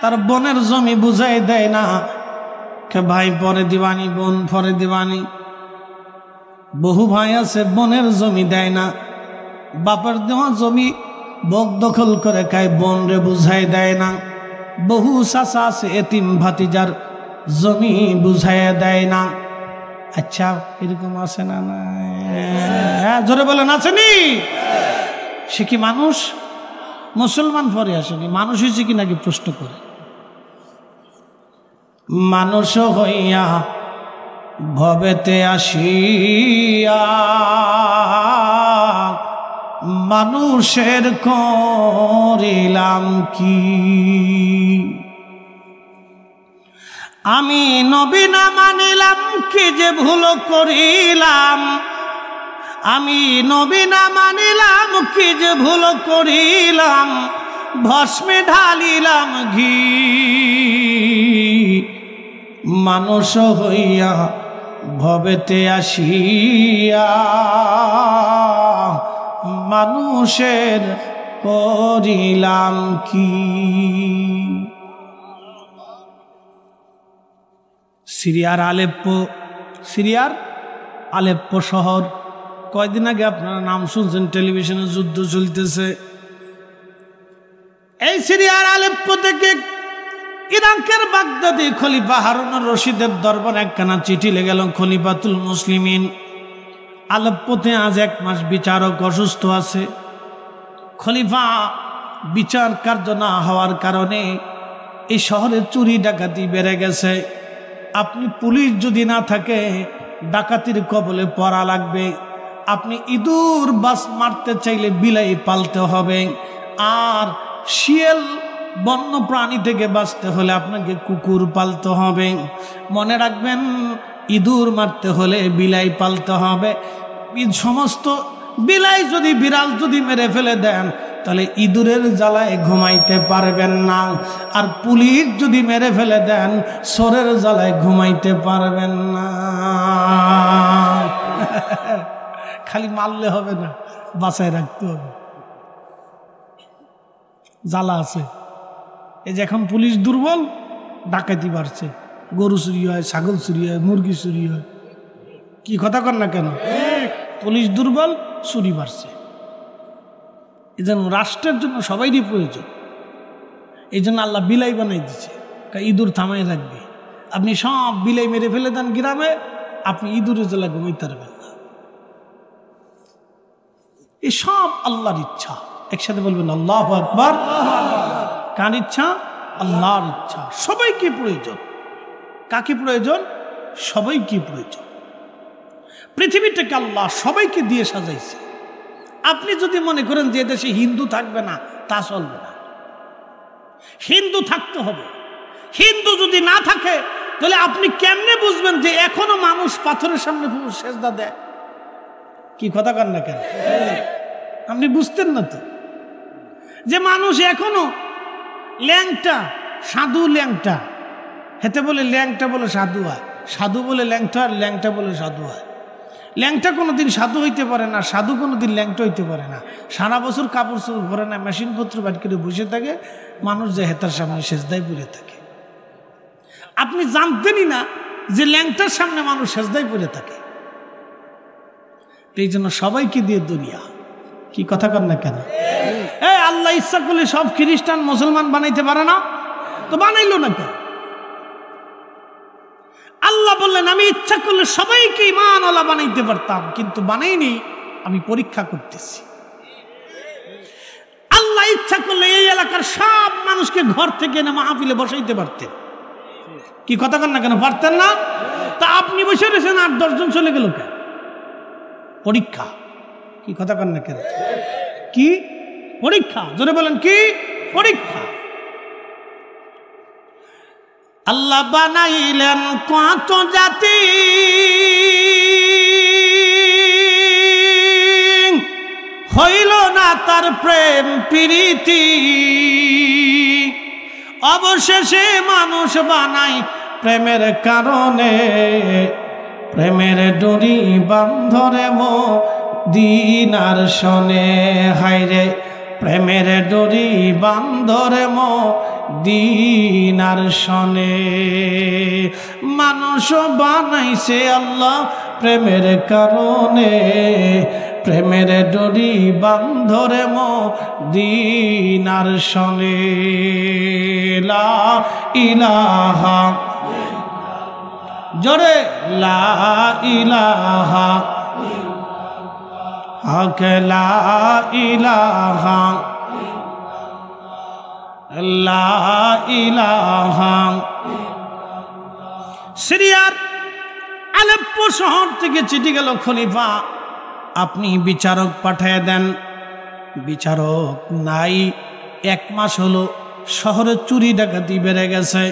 তার বোনের জমি বুঝাই দেয় না, ভাই পরে দিবানি, বোন পরে দিবানি। বহু ভাই আছে বোনের জমি দেয় না, বাপের দেওয়া জমি বক দখল করে খায়, বোন রে বুঝাই দেয় না। বহু চাচা আছে এতিম ভাতিজার জমি বুঝাই দেয় না। আচ্ছা এরকম আছে না? হ্যাঁ জোরে বলেন, আসেনি? সে কি মানুষ? মুসলমান পরে আসেনি, মানুষ হয়েছে কি নাকি প্রশ্ন করে। মানুষ হইয়া ভবেতে আসিয়া মানুষের করিলাম কি? আমি নবী না মানিলাম, কি যে ভুল করিলাম। আমি নবী না মানিলাম, কি যে ভুল করিলাম। ভস্মে ঢালিলাম ঘি, মানুষ হইয়া ভবেতে আসিয়া মানুষের করিলাম কি? সিরিয়ার আলেপ্পো শহর, কয়দিন আগে আপনারা নাম শুনছেন, টেলিভিশনে যুদ্ধ চলতেছে। এই সিরিয়ার আলেপ্পো থেকে ইরাকের বাগদাদি খলিফা হারুনুর রশিদের দরবারে একখানা চিঠি লেগে গেল। খলিফাতুল মুসলিমিন, আলেপ্পোতে আজ 1 মাস বিচারক অসুস্থ আছে। খলিফা বিচার কার্য না হওয়ার কারণে এই শহরে চুরি ডাকাতি বেড়ে গেছে। আপনি পুলিশ যদি না থাকে ডাকাতির কবলে পড়া লাগবে। আপনি ইঁদুর বাস মারতে চাইলে বিলাই পালতে হবে, আর শিয়াল বন্য প্রাণী থেকে বাঁচতে হলে আপনাকে কুকুর পালতে হবে। মনে রাখবেন, ইঁদুর মারতে হলে বিলাই পালতে হবে। সমস্ত বিলাই যদি বিড়াল যদি মেরে ফেলে দেন তাহলে ইঁদুরের জ্বালায় ঘুমাইতে পারবেন না, আর পুলিশ যদি মেরে ফেলে দেন চোরের জ্বালায় ঘুমাইতে পারবেন না। খালি মারলে হবে না, বাঁচায় রাখতে হবে, জ্বালা আছে। এই যে এখন পুলিশ দুর্বল, ডাকাতি বাড়ছে, গরু চুরি হয়, ছাগল চুরি হয়, মুরগি চুরি হয়। কি কথা কর না কেন? পুলিশ দুর্বল, চুরি বাড়ছে। এই জন্য রাষ্ট্রের জন্য সবাইরই প্রয়োজন। এই জন্য আল্লাহ বিলাই বানাই দিচ্ছে, ইঁদুর থামাই রাখবে। আপনি সব বিলাই মেরে ফেলে দেন গ্রামে, আপনি ইঁদুরের জ্বালা ঘুমাইতে পারবেন না। এই সব আল্লাহর ইচ্ছা। একসাথে বলবেন আল্লাহু আকবার। কার ইচ্ছা? আল্লাহর ইচ্ছা। সবাইকে প্রয়োজন। কাকে প্রয়োজন? সবাইকে প্রয়োজন। পৃথিবীটাকে আল্লাহ সবাইকে দিয়ে সাজাইছে। আপনি যদি মনে করেন যে দেশে হিন্দু থাকবে না, তা চলবে না। হিন্দু থাকতে হবে। হিন্দু যদি না থাকে তাহলে আপনি কেমনে বুঝবেন যে এখনো মানুষ পাথরের সামনে সেজদা দেয়? কি কথা কন না কেন? আপনি বুঝতেন না তো যে মানুষ এখনো ল্যাংটা, সাধু ল্যাংটা, হেতে বলে ল্যাংটা বলে সাধু হয়, সাধু বলে ল্যাংটা, আর ল্যাংটা বলে সাধু হয়। ল্যাংটা কোনোদিন সাধু হইতে পারে না, সাধু কোনোদিন ল্যাংটা হইতে পারে না। সারা বছর কাপড় চোপড় পরে না, মেশিনপত্র বাদ করে বসে থাকে, মানুষ যে হেতার সামনে সেজদায় পড়ে থাকে। আপনি জানতেনই না যে ল্যাংটার সামনে মানুষ সেজদায় পড়ে থাকে। এই জন্য সবাইকে দিয়ে দুনিয়া। কি কথা কর না কেন? আল্লাহ ইচ্ছা করলে সব খ্রিস্টান মুসলমান বানাইতে পারে না, তো বানাইলো না কেন? আল্লাহ বললেন আমি ইচ্ছা করলে সবাইকে ঈমানওয়ালা বানাইতে পারতাম, কিন্তু বানাইনি, আমি পরীক্ষা করতেছি। আল্লাহ ইচ্ছা করলে এই এলাকার সব মানুষকে ঘর থেকে এনে মাহফিলে বসাইতে পারতেন। কি কথা কর না কেন? পারতেন না? তা আপনি বসে রয়েছেন, 8-10 জন চলে গেল কেন? পরীক্ষা। কি কথা কর না কেন? কি পরীক্ষা? জোরে বলেন, কি পরীক্ষা? আল্লাহ বানাইলেন কত জাতি, হইল না তার প্রেম প্রীতি, অবশেষে মানুষ বানাই প্রেমের কারণে, প্রেমের ডুরি বান্ধরে মদিনার শনে। হায়রে প্রেমের ডুরি বান্ধরে মদিনার শনে। মানুষ বানাইছে আল্লাহ প্রেমের কারণে, প্রেমের ডুরি বান্ধরে মদিনার শনে। লা ইলাহা, জোরে লা ইলাহা, হক লা ইলাহা, লা ইলাহা। সিরিয়ার আলেপ্পো শহর থেকে চিঠি গেল, খলিফা আপনি বিচারক পাঠিয়ে দেন। বিচারক নাই। 1 মাস হলো শহরে চুরি ডাকাতি বেড়ে গেছে।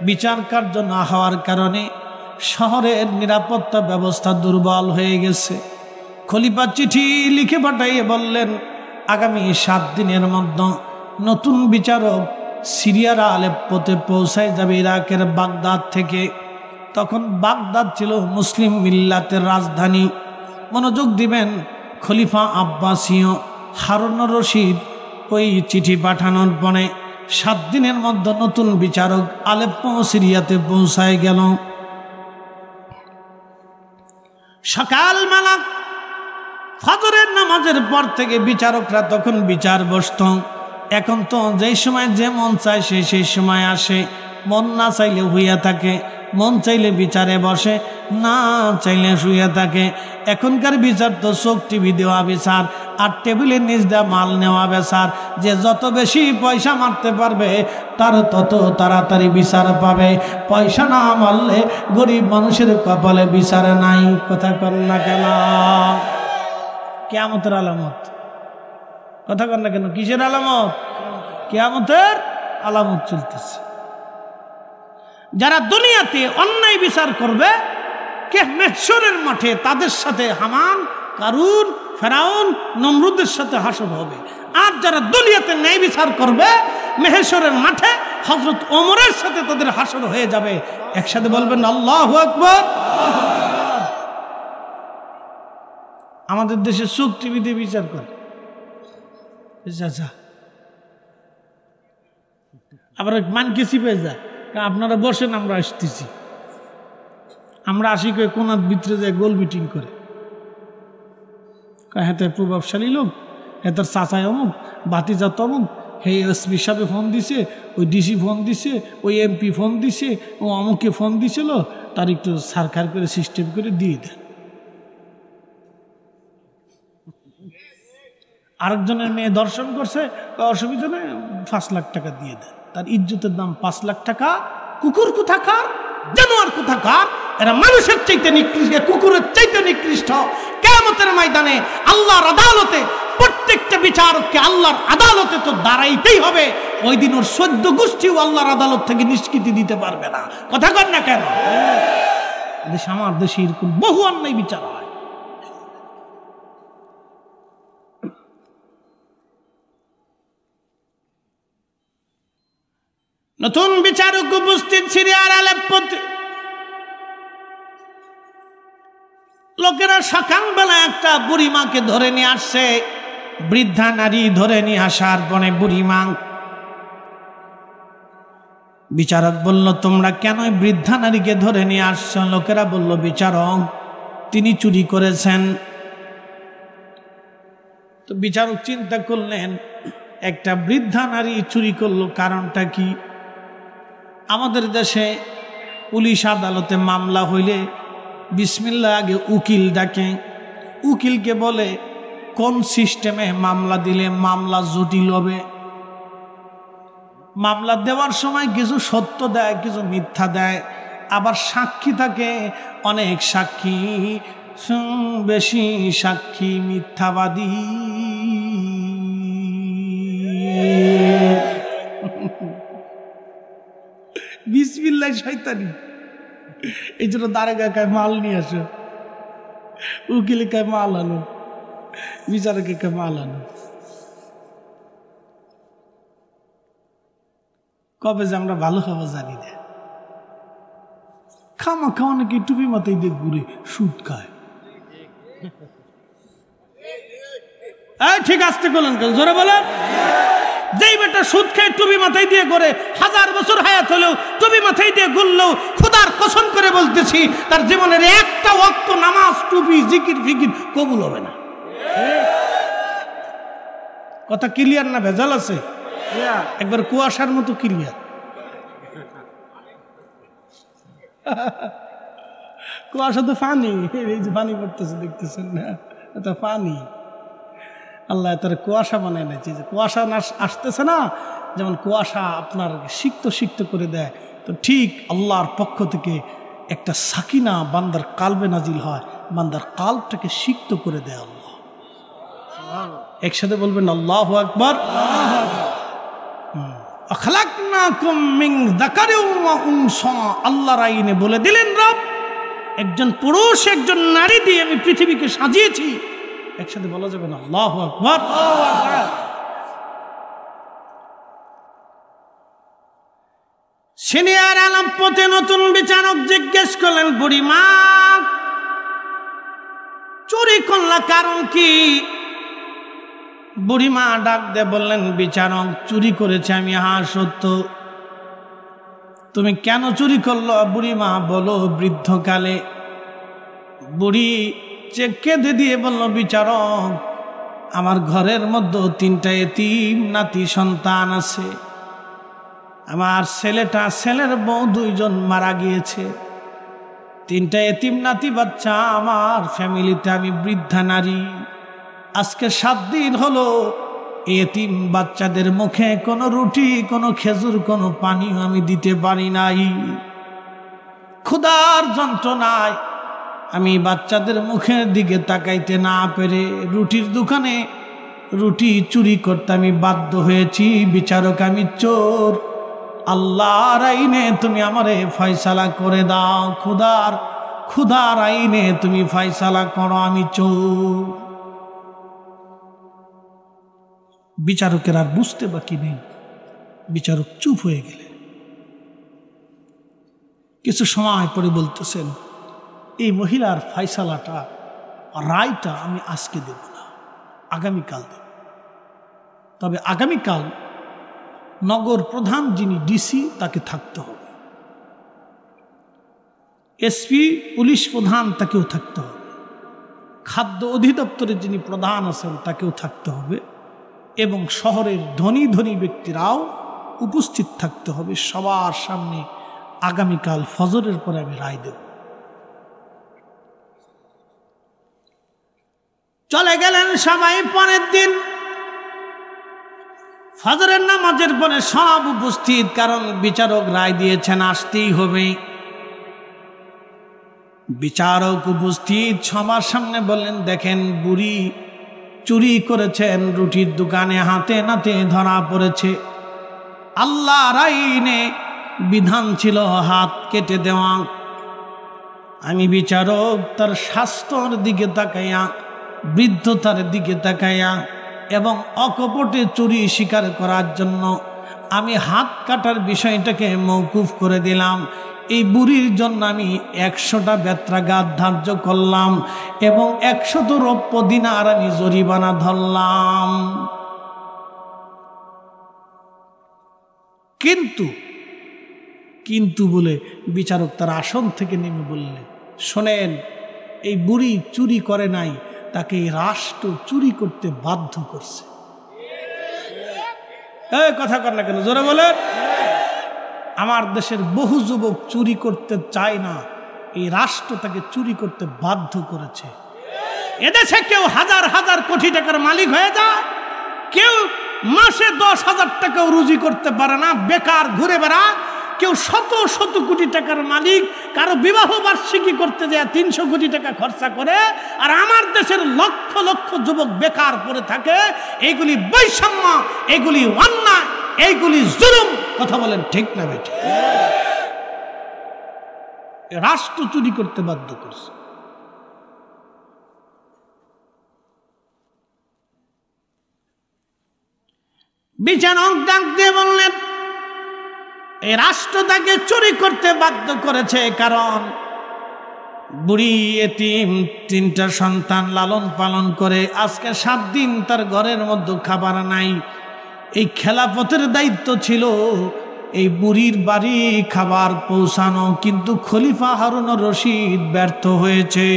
বিচার কার্য না হওয়ার কারণে শহরের নিরাপত্তা ব্যবস্থা দুর্বল হয়ে গেছে। খলিফা চিঠি লিখে পাঠাইয়ে বললেন আগামী 7 দিনের মধ্যে নতুন বিচারক সিরিয়ার আলেপ্পোতে পৌঁছায় যাবে ইরাকের বাগদাদ থেকে। তখন বাগদাদ ছিল মুসলিম মিল্লাতের রাজধানী। মনোযোগ দিবেন, খলিফা আব্বাসীয় হারুনুর রশিদ ওই চিঠি পাঠানোর পরে 7 দিনের মধ্যে নতুন বিচারক আলেপ্পো সিরিয়াতে পৌঁছায় গেল। সকালবেলা ফজরের নামাজের পর থেকে বিচারকরা তখন বিচার বসত। এখন তো যেই সময় যে মন চায় সেই সময় আসে, মন না চাইলে হইয়া থাকে, মন চাইলে বিচারে বসে, না চাইলে শুয়ে থাকে। এখনকার বিচার তো চোখ টিভি দেওয়া বিচার আর টেবিলের নিচ দেওয়া মাল নেওয়া বিচার। যে যত বেশি পয়সা মারতে পারবে তার তত তাড়াতাড়ি বিচার পাবে। পয়সা না মারলে গরিব মানুষের কপালে বিচার নাই। কথা কর না কেন? কিয়ামতের আলামত। কথা কর না কেন? কিসের আলামত? কিয়ামতের আলামত চলতেছে। যারা দুনিয়াতে অন্যায় বিচার করবে মাহশরের মাঠে তাদের সাথে হামান, কারুন, ফেরাউন, নমরুদের সাথে হাসর হবে। আর যারা দুনিয়াতে ন্যায় বিচার করবে মাহশরের মাঠে হযরত ওমরের সাথে তাদের হাসর হয়ে যাবে। একসাথে বলবেন আল্লাহু আকবার। আমাদের দেশে সুখ টিভিতে বিচার করে, আবার মানকে চিপে যায়, আপনারা বসেন আমরা আসতেছি। আমরা আসি করে কোনার ভিতরে যায় গোল মিটিং করে, হ্যাঁ প্রভাবশালী লোক, হ্যাঁ তার চাচায় অমুক, বাতিজা তমুক, এই এসপি সাহেব ফোন দিছে, ওই ডিসি ফোন দিছে, ওই এমপি ফোন দিছে, ও অমুকে ফোন দিছিল, তার একটু সারখার করে সিস্টেম করে দিয়ে দেন। আরেকজনের মেয়ে দর্শন করছে, অসুবিধা নেই, 5 লাখ টাকা দিয়ে দেন। তার ইজ্জতের দাম 5 লাখ টাকা। কুকুর কোথাকার, জানোয়ার কোথাকার, এরা মানুষের চাইতে নিকৃষ্ট, কুকুরের চাইতে নিকৃষ্ট। কিয়ামতের ময়দানে আল্লাহর আদালতে প্রত্যেকটা বিচারককে আল্লাহর আদালতে তো দাঁড়াইতেই হবে। ওই দিন ওর 14 গোষ্ঠীও আল্লাহর আদালত থেকে নিষ্কৃতি দিতে পারবে না। কথা কর না কেন? আমার দেশে এরকম বহু অন্যায় বিচার হয়। নতুন বিচারক উপস্থিত সিরিয়ার আলেপ্পোতে। লোকেরা সকালবেলা একটা বুড়িমাকে ধরে নিয়ে আসছে, বৃদ্ধা নারী ধরে নিয়ে আসার পরে বুড়িমা, বিচারক বলল তোমরা কেন বৃদ্ধা নারীকে ধরে নিয়ে আসছো? লোকেরা বলল বিচারক তিনি চুরি করেছেন। তো বিচারক চিন্তা করলেন একটা বৃদ্ধা নারী চুরি করলো, কারণটা কি? আমাদের দেশে পুলিশ আদালতে মামলা হইলে বিসমিল্লাহ আগে উকিল ডাকে। উকিলকে বলে কোন সিস্টেমে মামলা দিলে মামলা জটিল হবে। মামলা দেওয়ার সময় কিছু সত্য দেয়, কিছু মিথ্যা দেয়, আবার সাক্ষী থাকে অনেক সাক্ষী, বেশি সাক্ষী মিথ্যাবাদী। বিসমিল্লাহ শয়তানি। এই জন্য দারোগা কায় মাল নিয়ে আসো, উকিলে কায় মাল আনো, বিচারকে কায় মাল আনো। কবে যে আমরা ভালো খাবার জানি না। খামা খাওয়া নাকি টুপি মাথায় দিয়ে ঘুরে সুদ খায়। ঠিক আসতে করলেন কেন? জোরে বলেন। যেই বেটা সুদ খেয়ে টুপি মাথায় দিয়ে করে 1000 বছর হায়াত হলেও টুপি মাথায় দিয়ে ঘুরলেও খোদার কসম করে বলতেছি তার জীবনের একটা ওয়াক্ত নামাজ, টুপি, জিকির ফিকির কবুল হবে না। কথা ক্লিয়ার না ভেজাল আছে? একবার কুয়াশার মতো ক্লিয়ার। কুয়াশা তো পানি, এই যে পানি পড়তেছে দেখতেছেন না, এটা পানি। আল্লাহ তার কুয়াশা বানায় নিয়েছে। যে কুয়াশা আসতেছে না, যেমন কুয়াশা আপনার সিক্ত করে দেয়, তো ঠিক আল্লাহর পক্ষ থেকে একটা সাকিনা বান্দার কালবে নাজিল হয়, বান্দার কালবটাকে সিক্ত করে দেয় আল্লাহ। একসাথে বলবেন আল্লাহু আকবার। খালাকনাকুম মিন যাকারিন ওয়া উনসা। আল্লাহর আইনে বলে দিলেন রব, একজন পুরুষ একজন নারী দিয়ে আমি পৃথিবীকে সাজিয়েছি। একসাথে বলা যাবে না আল্লাহু আকবার। সিনিয়র আলেপ্পোতে নতুন বিচারক জিজ্ঞেস করলেন বুড়িমা চুরি করলা কারণ কি? বুড়িমা ডাক দিয়ে বললেন বিচারক চুরি করেছে আমি। হ্যাঁ সত্য। তুমি কেন চুরি করলো? বুড়িমা বলো। বৃদ্ধকালে বুড়ি কেঁদে দিয়ে বলল বিচারক আমার ঘরের মধ্যে 3টা এতিম নাতি সন্তান আছে। আমার ছেলের বউ 2 জন মারা গিয়েছে। 3টা এতিম নাতি বাচ্চা আমার ফ্যামিলিতে। আমি বৃদ্ধা নারী। আজকে 7 দিন হলো এতিম বাচ্চাদের মুখে কোনো রুটি, কোনো খেজুর, কোনো পানিও আমি দিতে পারি নাই। ক্ষুধার যন্ত্রণায় আমি বাচ্চাদের মুখের দিকে তাকাইতে না পেরে রুটির দোকানে রুটি চুরি করতে আমি বাধ্য হয়েছি। বিচারক, আমি চোর। আল্লাহর আইনে তুমি আমারে ফয়সালা করে দাও। ক্ষুধার আইনে তুমি ফয়সালা করো, আমি চোর। বিচারকের আর বুঝতে বাকি নেই। বিচারক চুপ হয়ে গেলেন। কিছু সময় পরে বলতেছেন, এই মহিলার ফয়সালাটা, রায়টা আমি আজকে দেব না, আগামীকাল দেব। তবে আগামীকাল নগর প্রধান যিনি ডিসি তাকে থাকতে হবে, এসপি পুলিশ প্রধান তাকেও থাকতে হবে, খাদ্য অধিদপ্তরের যিনি প্রধান আছেন তাকেও থাকতে হবে, এবং শহরের ধনী ধনী ব্যক্তিরাও উপস্থিত থাকতে হবে। সবার সামনে আগামীকাল ফজরের পরে আমি রায় দেব। চলে গেলেন সবাই। পরের দিন ফজরের নামাজের পরে সব উপস্থিত, কারণ বিচারক রায় দিয়েছেন আসতেই হবে। বিচারক উপস্থিত, সবার সামনে বললেন, দেখেন বুড়ি চুরি করেছেন, রুটির দোকানে হাতে নাতে ধরা পড়েছে। আল্লাহর আইনে বিধান ছিল হাত কেটে দেওয়া। আমি বিচারক তার স্বাস্থ্যর দিকে তাকাইয়া, বৃদ্ধতার দিকে তাকাইয়া এবং অকপটে চুরি স্বীকার করার জন্য আমি হাত কাটার বিষয়টাকে মওকুফ করে দিলাম। এই বুড়ির জন্য আমি 100টা বেত্রাঘাত ধার্য করলাম এবং 100 রৌপ্য দিনার আমি জরিমানা ধরলাম। কিন্তু বলে বিচারক তার আসন থেকে নেমে বললেন, শোনেন, এই বুড়ি চুরি করে নাই, তাকে এই রাষ্ট্র চুরি করতে বাধ্য করছে। কথা কর না কেন, জোরে বলেন। আমার দেশের বহু যুবক চুরি করতে চায় না, এই রাষ্ট্র তাকে চুরি করতে বাধ্য করেছে। এদেশে কেউ হাজার হাজার কোটি টাকার মালিক হয়ে যায়, কেউ মাসে 10,000 টাকাও রুজি করতে পারে না, বেকার ঘুরে বেড়ায়। কেউ শত শত কোটি টাকার মালিক, কারো বিবাহ বার্ষিকী করতে যায় 300 কোটি টাকা খরচা করে। আর আমার দেশের লক্ষ লক্ষ যুবক বেকার পড়ে থাকে। এইগুলি বৈষম্য, এগুলি অন্যায়, এইগুলি জুলুম। কথা বলেন ঠিক না বেঠিক? রাষ্ট্র চুরি করতে বাধ্য করছে। বিচারক ডাক দিয়ে বললেন, এই রাষ্ট্র তাকে চুরি করতে বাধ্য করেছে, কারণ বুড়ি এতিম 3টা সন্তান লালন পালন করে। আজকে 7 দিন তার ঘরের মধ্যে খাবার নাই। এই খেলাফতের দায়িত্ব ছিল এই বুড়ির বাড়ি খাবার পৌঁছানো, কিন্তু খলিফা হারুন রশিদ ব্যর্থ হয়েছে।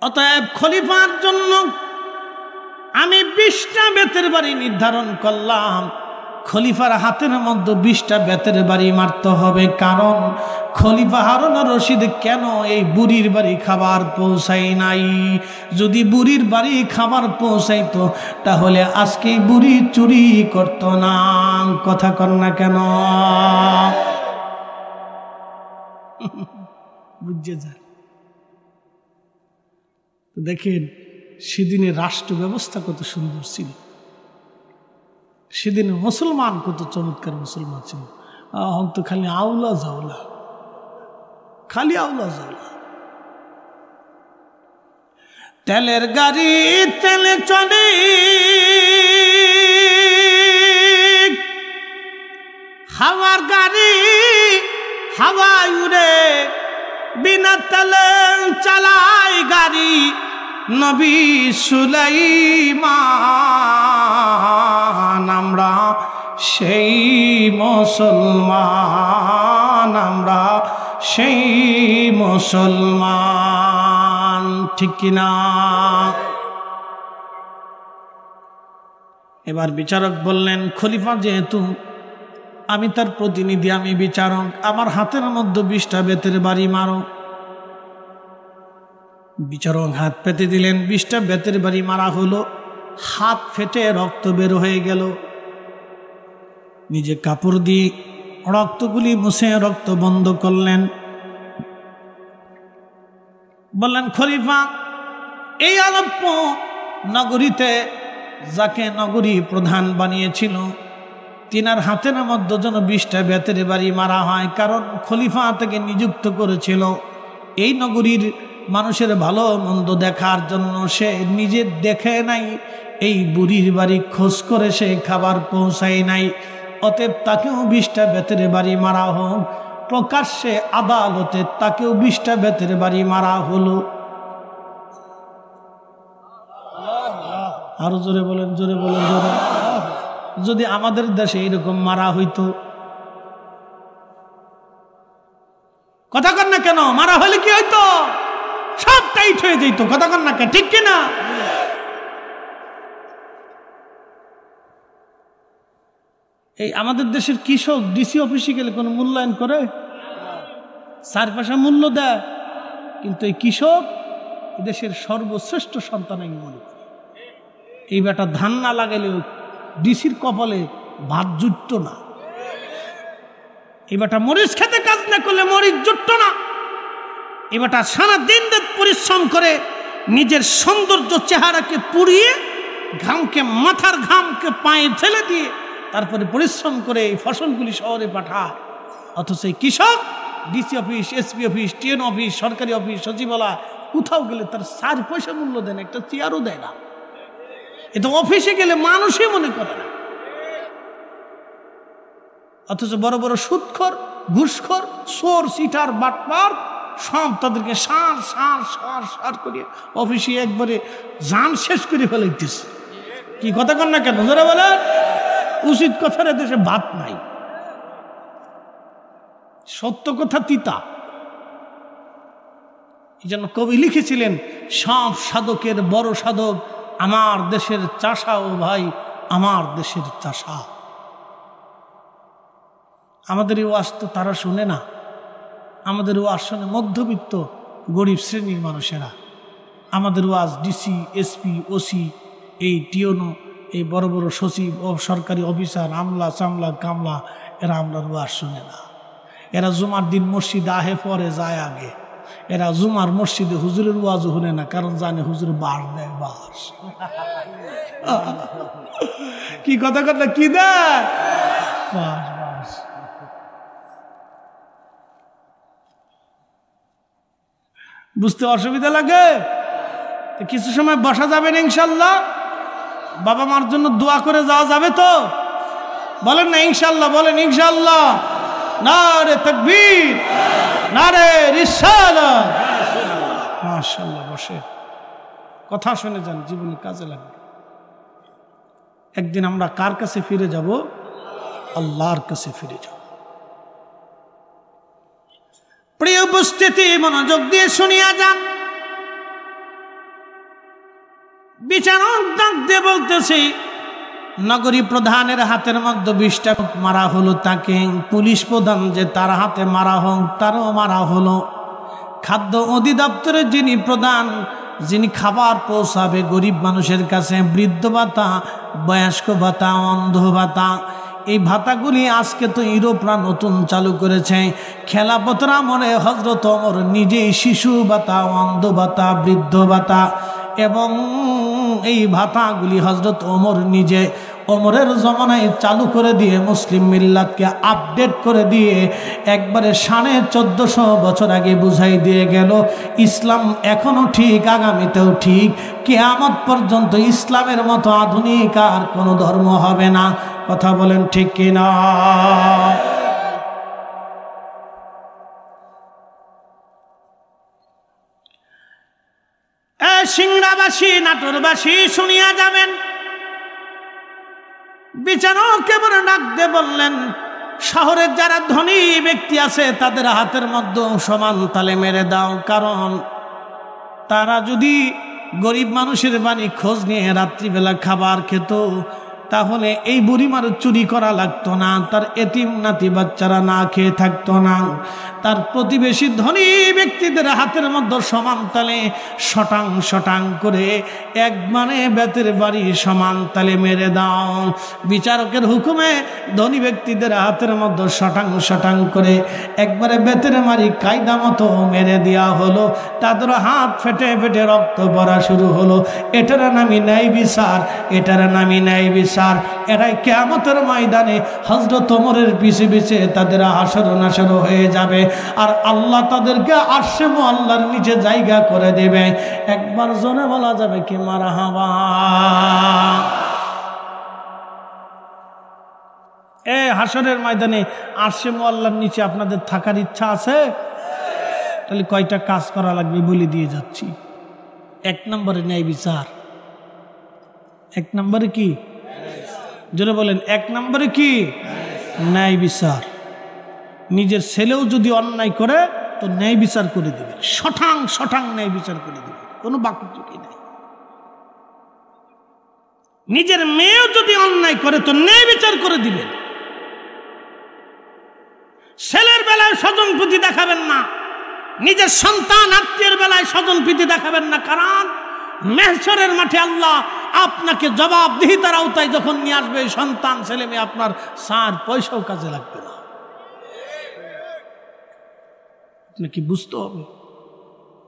অতএব খলিফার জন্য আমি 20টা বেতের বাড়ি নির্ধারণ করলাম। খলিফার হাতের মধ্যে 20টা বেতের বাড়ি মারতে হবে, কারণ খলিফা হারুন রশিদ কেন এই বুড়ির বাড়ি খাবার পৌঁছাই নাই। যদি বুড়ির বাড়ি খাবার পৌঁছাইতো তাহলে আজকে বুড়ি চুরি করত না। কথা কর না কেন? বুঝে যান। দেখেন সেদিনের রাষ্ট্র ব্যবস্থা কত সুন্দর ছিল, সেদিন মুসলমান কত চমৎকার মুসলমান ছিল। এখন তো খালি আউলা জাউলা, খালি আউলা জাউলা। তেলের গাড়ি তেলে চলে, হাওয়ার গাড়ি হাওয়ায় উড়ে, বিনা তেলে চালায় গাড়ি নবী সুলাইমান। আমরা সেই মুসলমান, আমরা সেই মুসলমান, ঠিক কিনা? এবার বিচারক বললেন, খলিফা যেহেতু আমি তার প্রতিনিধি, আমি বিচারক, আমার হাতের মধ্যে 20টা বেতের বাড়ি মারো। বিচারক হাত পেতে দিলেন, 20টা বেতের বাড়ি মারা হলো। হাত ফেটে রক্ত বের হয়ে গেল। নিজে কাপড় দিয়ে রক্তগুলি মুছে রক্ত বন্ধ করলেন। বললেন, খলিফা, এই আলেপ্প নগরীতে যাকে নগরী প্রধান বানিয়েছিল তিনার হাতের মধ্যে যেন 20টা বেতের বাড়ি মারা হয়, কারণ খলিফা থেকে নিযুক্ত করেছিল এই নগরীর মানুষের ভালো মন্দ দেখার জন্য। সে নিজে দেখে নাই, এই বুড়ির বাড়ি খোঁজ করে সে খাবার পৌঁছায় নাই, অতএব তাকেও 20টা বেতের বাড়ি মারা হোক। প্রকাশ্যে আদালতে তাকেও 20টা বেতের বাড়ি মারা হলো। আরো জোরে বলেন, জোরে বলেন, জোরে। যদি আমাদের দেশে এইরকম মারা হইতো, কথা কন না কেন? মারা হলে কি হইতো? সব টাইট হয়ে যেত, কথা কন না কেন? ঠিক কিনা? এই আমাদের দেশের কৃষক ডিসি অফিসে গেলে কোনো মূল্যায়ন করে? 4 পয়সা মূল্য দেয়, কিন্তু এই কৃষক দেশের সর্বশ্রেষ্ঠ সন্তান আমি মনে করি। এই বেটা ধান না লাগালেও ডিসির কপালে ভাত জুটত না। এই বেটা মরিচ খেতে কাজ না করলে মরিচ জুটত না। এই বেটা সারা দিন রাত পরিশ্রম করে নিজের সৌন্দর্য চেহারাকে পুড়িয়ে ঘামকে, মাথার ঘামকে পায়ে ফেলে দিয়ে তারপরে পরিশ্রম করে এই ফসলগুলি শহরে পাঠায়। অথচ এই কৃষক DC office, SP office, TN office, সরকারি অফিস, সচিবালয় কোথাও গেলে তার 4 পয়সা মূল্য দেন, একটা চেয়ারও দেয় না। এটা অফিসে গেলে মানুষই মনে করে না। অথচ বড় বড় সুদখোর, ঘুষখোর, চোর, সিটার, বাটপার সব তাদেরকে সার সার সার সার করে অফিসে একবারে জান শেষ করে ফেলাইতেছে। কি কথা কন না কেন? যারা বলে উচিত কথার দেশে ভাত নাই, সত্য কথা তিতা। এই জন্য কবি লিখেছিলেন, সব সাধকের বড় সাধক আমার দেশের চাষা, ও ভাই আমার দেশের চাষা। আমাদের এই ওয়াজ তো তারা শুনে না। আমাদের ওয়াজ শুনে মধ্যবিত্ত গরিব শ্রেণীর মানুষেরা। আমাদের ওয়াজ ডিসি, এসপি, ওসি, এই টিওনো, এই বড় বড় সচিব ও সরকারি অফিসার, আমলা চামলা কামলা, এরা আমলার ওয়াজ শুনে না। এরা জুমার দিন মসজিদে আহে পরে যায় আগে। এরা জুমার মসজিদে হুজুরের ওয়াজও শুনে না, কারণ জানে হুজুর বাস দেয়, বাস। কি কথা কথা কি দেয়? বাস বাস। বুঝতে অসুবিধা লাগে? কিছু সময় বসা যাবে না ইনশাল্লাহ? বাবা মার জন্য দোয়া করে যাওয়া যাবে তো? বলেন না ইনশাল্লাহ, বলেন ইনশাল্লাহ। নারে তাকবীর, নারে রিসালাত। মাশাআল্লাহ। বসে কথা শুনে যান, জীবনে কাজে লাগবে। একদিন আমরা কার কাছে ফিরে যাব? আল্লাহর কাছে ফিরে যাব। প্রিয় উপস্থিতি, মনোযোগ দিয়ে শুনিয়া যান। বিচারক ডাক দিয়ে বলতেছি, নগরী প্রধানের হাতের মধ্যে 20টা মারা হলো, তাকে পুলিশ প্রধান যে তার হাতে মারা হোক, তারও মারা হলো। খাদ্য অধিদপ্তরের যিনি প্রধান, যিনি খাবার পৌঁছাবে গরিব মানুষের কাছে, বৃদ্ধ ভাতা, বয়স্ক ভাতা, অন্ধ ভাতা, এই ভাতাগুলি আজকে তো ইউরোপরা নতুন চালু করেছে। খেলাফতের আমলে হযরত ওমর নিজেই শিশু ভাতা, অন্ধ ভাতা, বৃদ্ধ ভাতা এবং এই ভাতাগুলি হযরত ওমর নিজে ওমরের জমানায় চালু করে দিয়ে মুসলিম মিল্লাতকে আপডেট করে দিয়ে একবারে 1450 বছর আগে বুঝাই দিয়ে গেল, ইসলাম এখনো ঠিক, আগামীতেও ঠিক, কিয়ামত পর্যন্ত ইসলামের মতো আধুনিক আর কোনো ধর্ম হবে না। কথা বলেন ঠিক কিনা? সিংড়াবাসী, নাটোরবাসী শুনিয়া যাবেন। বিচারক এবারে ডাক দিয়ে বললেন, শহরের যারা ধনী ব্যক্তি আছে তাদের হাতের মধ্যে সমান তালে মেরে দাও, কারণ তারা যদি গরিব মানুষের বাণী খোঁজ নিয়ে রাত্রিবেলা খাবার খেত তাহলে এই বুড়িমার চুরি করা লাগতো না, তার এতিম নাতি বাচ্চারা না খেয়ে থাকতো না। তার প্রতিবেশী ধনী ব্যক্তিদের হাতের মধ্যে সমান তালে শটাং শটাং করে একবারে বেতের বাড়ি সমান তালে মেরে দাও। বিচারকের হুকুমে ধনী ব্যক্তিদের হাতের মধ্যে শটাং শটাং করে একবারে বেতের বাড়ি কায়দা মতো মেরে দেওয়া হলো। তাদের হাত ফেটে ফেটে রক্ত পড়া শুরু হলো। এটার নামই ন্যায় বিচার, এটার নামই ন্যায় বিচার। এরাই কিয়ামতের ময়দানে হযরত ওমরের পিছে পিছে তাদের হাসর নাসর হয়ে যাবে, আর আল্লাহ তাদেরকে আরশে মুআল্লার নিচে জায়গা করে দেবে। একবার জোরে বলা যাবে কি মারহাবা। হাসরের ময়দানে আরশে মুআল্লার নিচে আপনাদের থাকার ইচ্ছা আছে? তাহলে কয়টা কাজ করা লাগবে বলে দিয়ে যাচ্ছি। 1 নম্বরে ন্যায় বিচার। 1 নম্বরে কি? জোরে বলেন, 1 নম্বরে কি? ন্যায় বিচার। নিজের ছেলেও যদি অন্যায় করে তো ন্যায় বিচার করে দিবে, শটাং শটাং ন্যায় বিচার করে দিবে, কোনো বাকি চুকি নেই। নিজের মেয়েও যদি অন্যায় করে তো ন্যায় বিচার করে দিবেন। ছেলের বেলায় স্বজনপ্রীতি দেখাবেন না, নিজের সন্তান আত্মীয়ের বেলায় স্বজনপ্রীতি দেখাবেন না। কারণ মেহশরের মাঠে আল্লাহ আপনাকে জবাবদিহিতার আওতায় যখন নিয়ে আসবে, সন্তান ছেলে মেয়ে আপনার 4 পয়সাও কাজে লাগবে না। আপনাকে বুঝতে হবে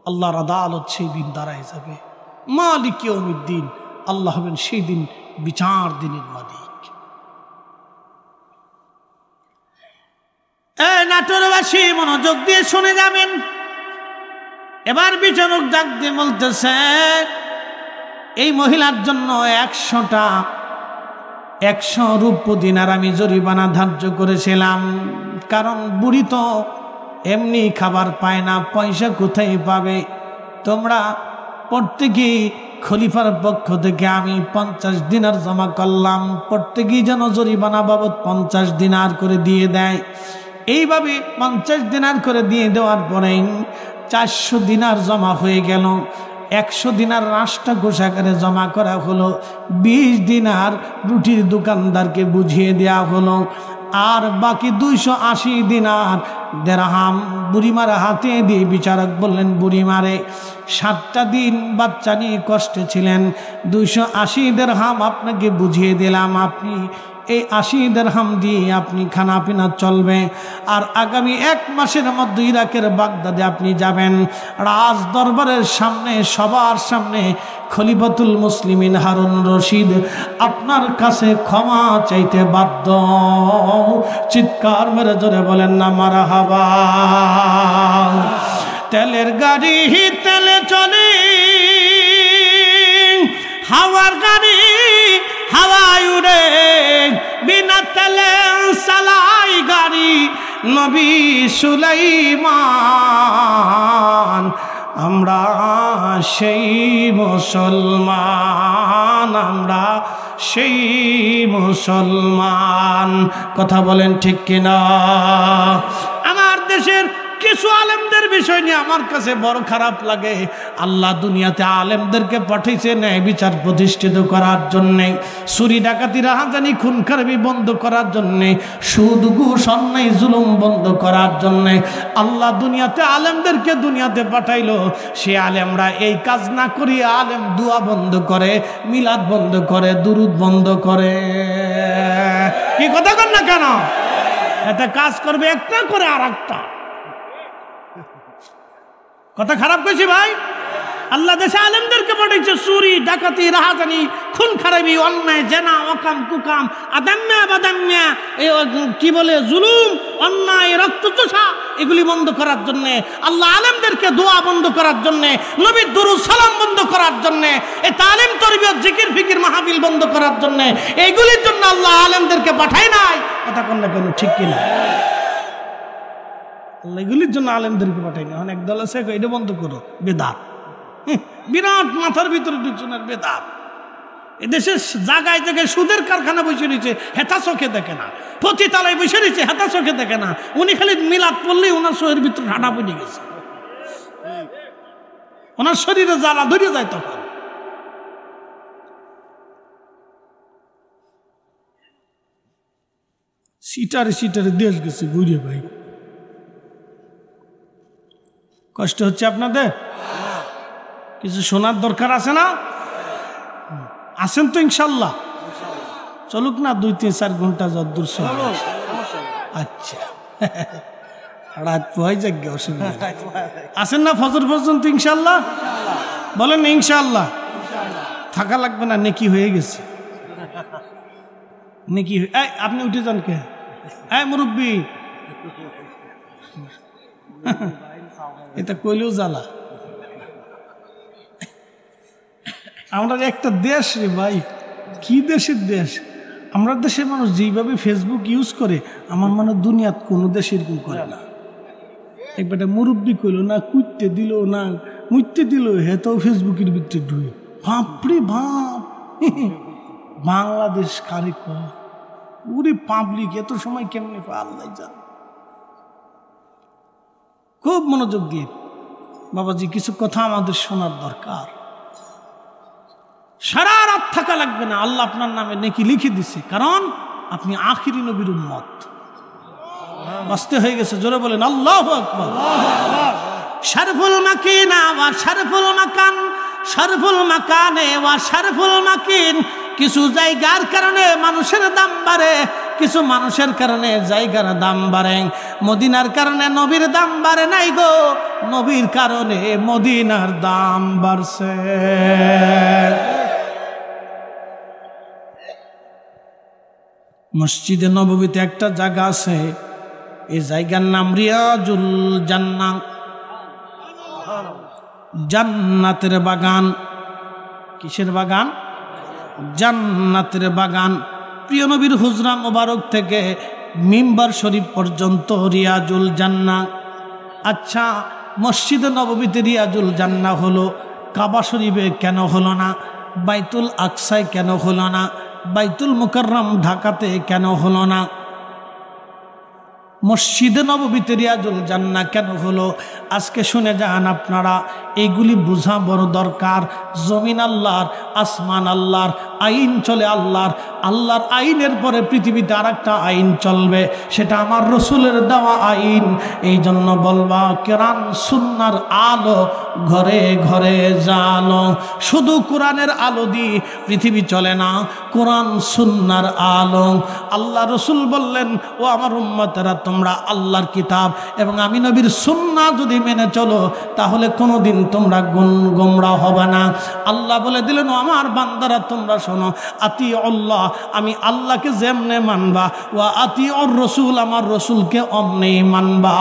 আল্লাহর আদালত সেই দিন দাঁড়ায় যাবে। মালিক ইয়াউমিদ্দিন, আল্লাহ হবেন সেই দিন বিচার দিনের মালিক। নাটোরবাসী মনোযোগ দিয়ে শুনে যাবেন। এবার বিচারক ডাক দিয়ে বলতেছে, এই মহিলার জন্য 100 রূপ্য দিনার আমি জরিমানা ধার্য করেছিলাম। কারণ বুড়ি তো এমনি খাবার পায় না, পয়সা কোথায় পাবে? তোমরা প্রত্যেকেই খলিফার পক্ষ থেকে আমি 50 দিনার জমা করলাম, প্রত্যেকেই যেন জরিমানা বাবদ 50 দিনার করে দিয়ে দেয়। এইভাবে 50 দিনার করে দিয়ে দেওয়ার পরে 400 দিনার জমা হয়ে গেল। 100 দিনার রাষ্ট্র কোষাগারে জমা করা হলো। 20 দিনার রুটির দোকানদারকে বুঝিয়ে দেওয়া হলো। আর বাকি 280 দিনার দেরহাম বুড়িমার হাতে দিয়ে বিচারক বললেন, বুড়িমারে 7টা দিন বাচ্চা নিয়ে কষ্টে ছিলেন, 280 দেরহাম আপনাকে বুঝিয়ে দিলাম। আপনি এই 80 দিরহাম দিয়ে আপনি খানা পিনা চলবে। আর আগামী 1 মাসের মধ্যে ইরাকের বাগদাদে আপনি যাবেন। রাজ দরবারের সামনে, সবার সামনে খলিফাতুল মুসলিমিন হারুন রশিদ আপনার কাছে ক্ষমা চাইতে বাধ্য। চিৎকার মেরে জোরে বলেন না মারহাবা। তেলের গাড়ি তেলে চলে, হাওয়ার গাড়ি হাওয়ায় উড়ে, বিনা তেলে চালাই গাড়ি নবী সুলাইমান। আমরা সেই মুসলমান, আমরা সেই মুসলমান। কথা বলেন ঠিক কিনা? আমার দেশের কিছু আলেমদের বিষয় নিয়ে আমার কাছে বড় খারাপ লাগে। আল্লাহ দুনিয়াতে আলেমদেরকে পাঠিয়েছে ন্যায় বিচার প্রতিষ্ঠিত করার জন্যে, চুরি ডাকাতি রাহাজানি খুন খারাপি বন্ধ করার জন্যে, সুদ ঘুষ অন্যায় জুলুম বন্ধ করার জন্যে আল্লাহ দুনিয়াতে আলেমদেরকে দুনিয়াতে পাঠাইলো। সে আলেমরা এই কাজ না করিয়ে আলেম দুয়া বন্ধ করে, মিলাদ বন্ধ করে, দুরুদ বন্ধ করে। কি কথা কন না কেন? এটা কাজ করবে একটা করে আর একটা। কথা খারাপ কইছি ভাই? আল্লাহ দেশে আলেমদেরকে পাঠিয়েছে চুরি ডাকাতি রাহাজানি খুন খারাপি অন্যায় জেনা অকাম কুকাম আদাম্যা বাদাম্যা কি বলে জুলুম অন্যায় রক্তচোষা এগুলি বন্ধ করার জন্যে, আল্লাহ আলেমদেরকে দোয়া বন্ধ করার জন্যে, নবীর দুরূদ সালাম বন্ধ করার জন্যে, এই তালিম তরবিয়ত জিকির ফিকির মাহফিল বন্ধ করার জন্যে, এইগুলির জন্য আল্লাহ আলেমদেরকে পাঠায় নাই। কথা কোন না কেন ঠিক কিনা? এগুলির জন্য আলেমদেরকে পাঠায়নি। অনেক দল আছে এটা বন্ধ করো, বেদাত। বিরাট মাথার ভিতরে দুজনের বেদাত। এদেশের জায়গায় জায়গায় সুদের কারখানা বসে রয়েছে, হেতা চোখে দেখে না। প্রতি তালায় বসে রয়েছে, হেতা চোখে দেখে না। উনি খালি মিলাদ পড়লেই ওনার শরীরের ভিতরে ঠাডা পড়ে গেছে, ওনার শরীরে জ্বালা ধরে যায়। তখন সিটারে দেশ গেছে ঘুরে ভাই। কষ্ট হচ্ছে আপনাদের? কিছু শোনার দরকার আছে না? আছেন তো ইনশাল্লাহ? চলুক না 2-3-4 ঘন্টা যদ্দূর শোনা। আচ্ছা রাত পোহাই যাক, অসুবিধা আছেন না ফজর পর্যন্ত ইনশাল্লাহ? বলেন ইনশাল্লাহ। থাকা লাগবে না, নেকি হয়ে গেছে। নেকি আপনি উঠে যান কে? মুরব্বী এটা কইলেও জ্বালা। আমরা একটা দেশ রে ভাই, কি দেশের দেশ! আমরা দেশের মানুষ যেইভাবে ফেসবুক ইউজ করে, আমার মনে দুনিয়াত কোনো দেশ এরকম করে না। একবার মুরব্বী কইল না, কুইতে দিল না মুইতে দিল, হেতাও ফেসবুকের ভিতরে ঢুয়ে বাপরে বাপ। বাংলাদেশ কারে কয় ওরে পাবলিক এত সময় কেমনে আল্লাহ জানে। খুব মনোযোগ দিয়ে বাবাজি কিছু কথা আমাদের শোনার দরকার। সারা রাত থাকা লাগবে না, আল্লাহ আপনার নামে নেকি লিখে দিছে, কারণ আপনি আখিরি নবীর উম্মত। বাঁচতে হয়ে গেছে, জোরে বলেন আল্লাহু আকবার। শরফুল মাকিন ওয়া শরফুল মাকান, শরফুল মাকানে ওয়া শরফুল মাকিন। কিছু জায়গার কারণে মানুষের দাম বাড়ে, কিছু মানুষের কারণে জায়গার দাম বাড়ে। মদিনার কারণে নবীর দাম বাড়ে নাই গো, নবীর কারণে মদিনার দাম বাড়ছে। মসজিদে নববীতে একটা জায়গা আছে, এই জায়গার নাম রিয়াজুল জান্নাহ, জান্নাতের বাগান। কিসের বাগান? জান্নাতের বাগান। প্রিয় নবীর হুজরা মোবারক থেকে মিম্বার শরীফ পর্যন্ত রিয়াজুল জান্নাহ। আচ্ছা, মসজিদে নববীতে রিয়াজুল জান্নাহ হলো, কাবা শরীফে কেন হলো না? বাইতুল আকসায় কেন হলো না? বাইতুল মুকাররম ঢাকাতে কেন হলো না? মসজিদে নববীতে রিয়াজুল জান্নাহ কেন হলো? আজকে শুনে যান আপনারা, এইগুলি বোঝা বড় দরকার। জমিন আল্লাহর, আসমান আল্লাহর, আইন চলে আল্লাহর। আল্লাহর আইনের পরে পৃথিবীতে আর একটা আইন চলবে, সেটা আমার রসুলের দেওয়া আইন। এই জন্য বলবা কোরআন সুন্নাহর আলো ঘরে ঘরে জালো। শুধু কোরআনের আলো দিয়ে পৃথিবী চলে না, কোরআন সুন্নাহর আলো। আল্লাহ রসুল বললেন, ও আমার উম্মতেরা, তোমরা আল্লাহর কিতাব এবং আমি নবীর সুন্নাহ যদি মেনে চলো, তাহলে কোনোদিন তোমরা গোমরাহ হবে না। আল্লাহ বলে দিলেন, ও আমার বান্দারা তোমরা শোনো, আতি আল্লাহ, আমি আল্লাহকে যেমনে মানবা, ওয়া আতি ওর রসুল, আমার রসুলকে অমনেই মানবা।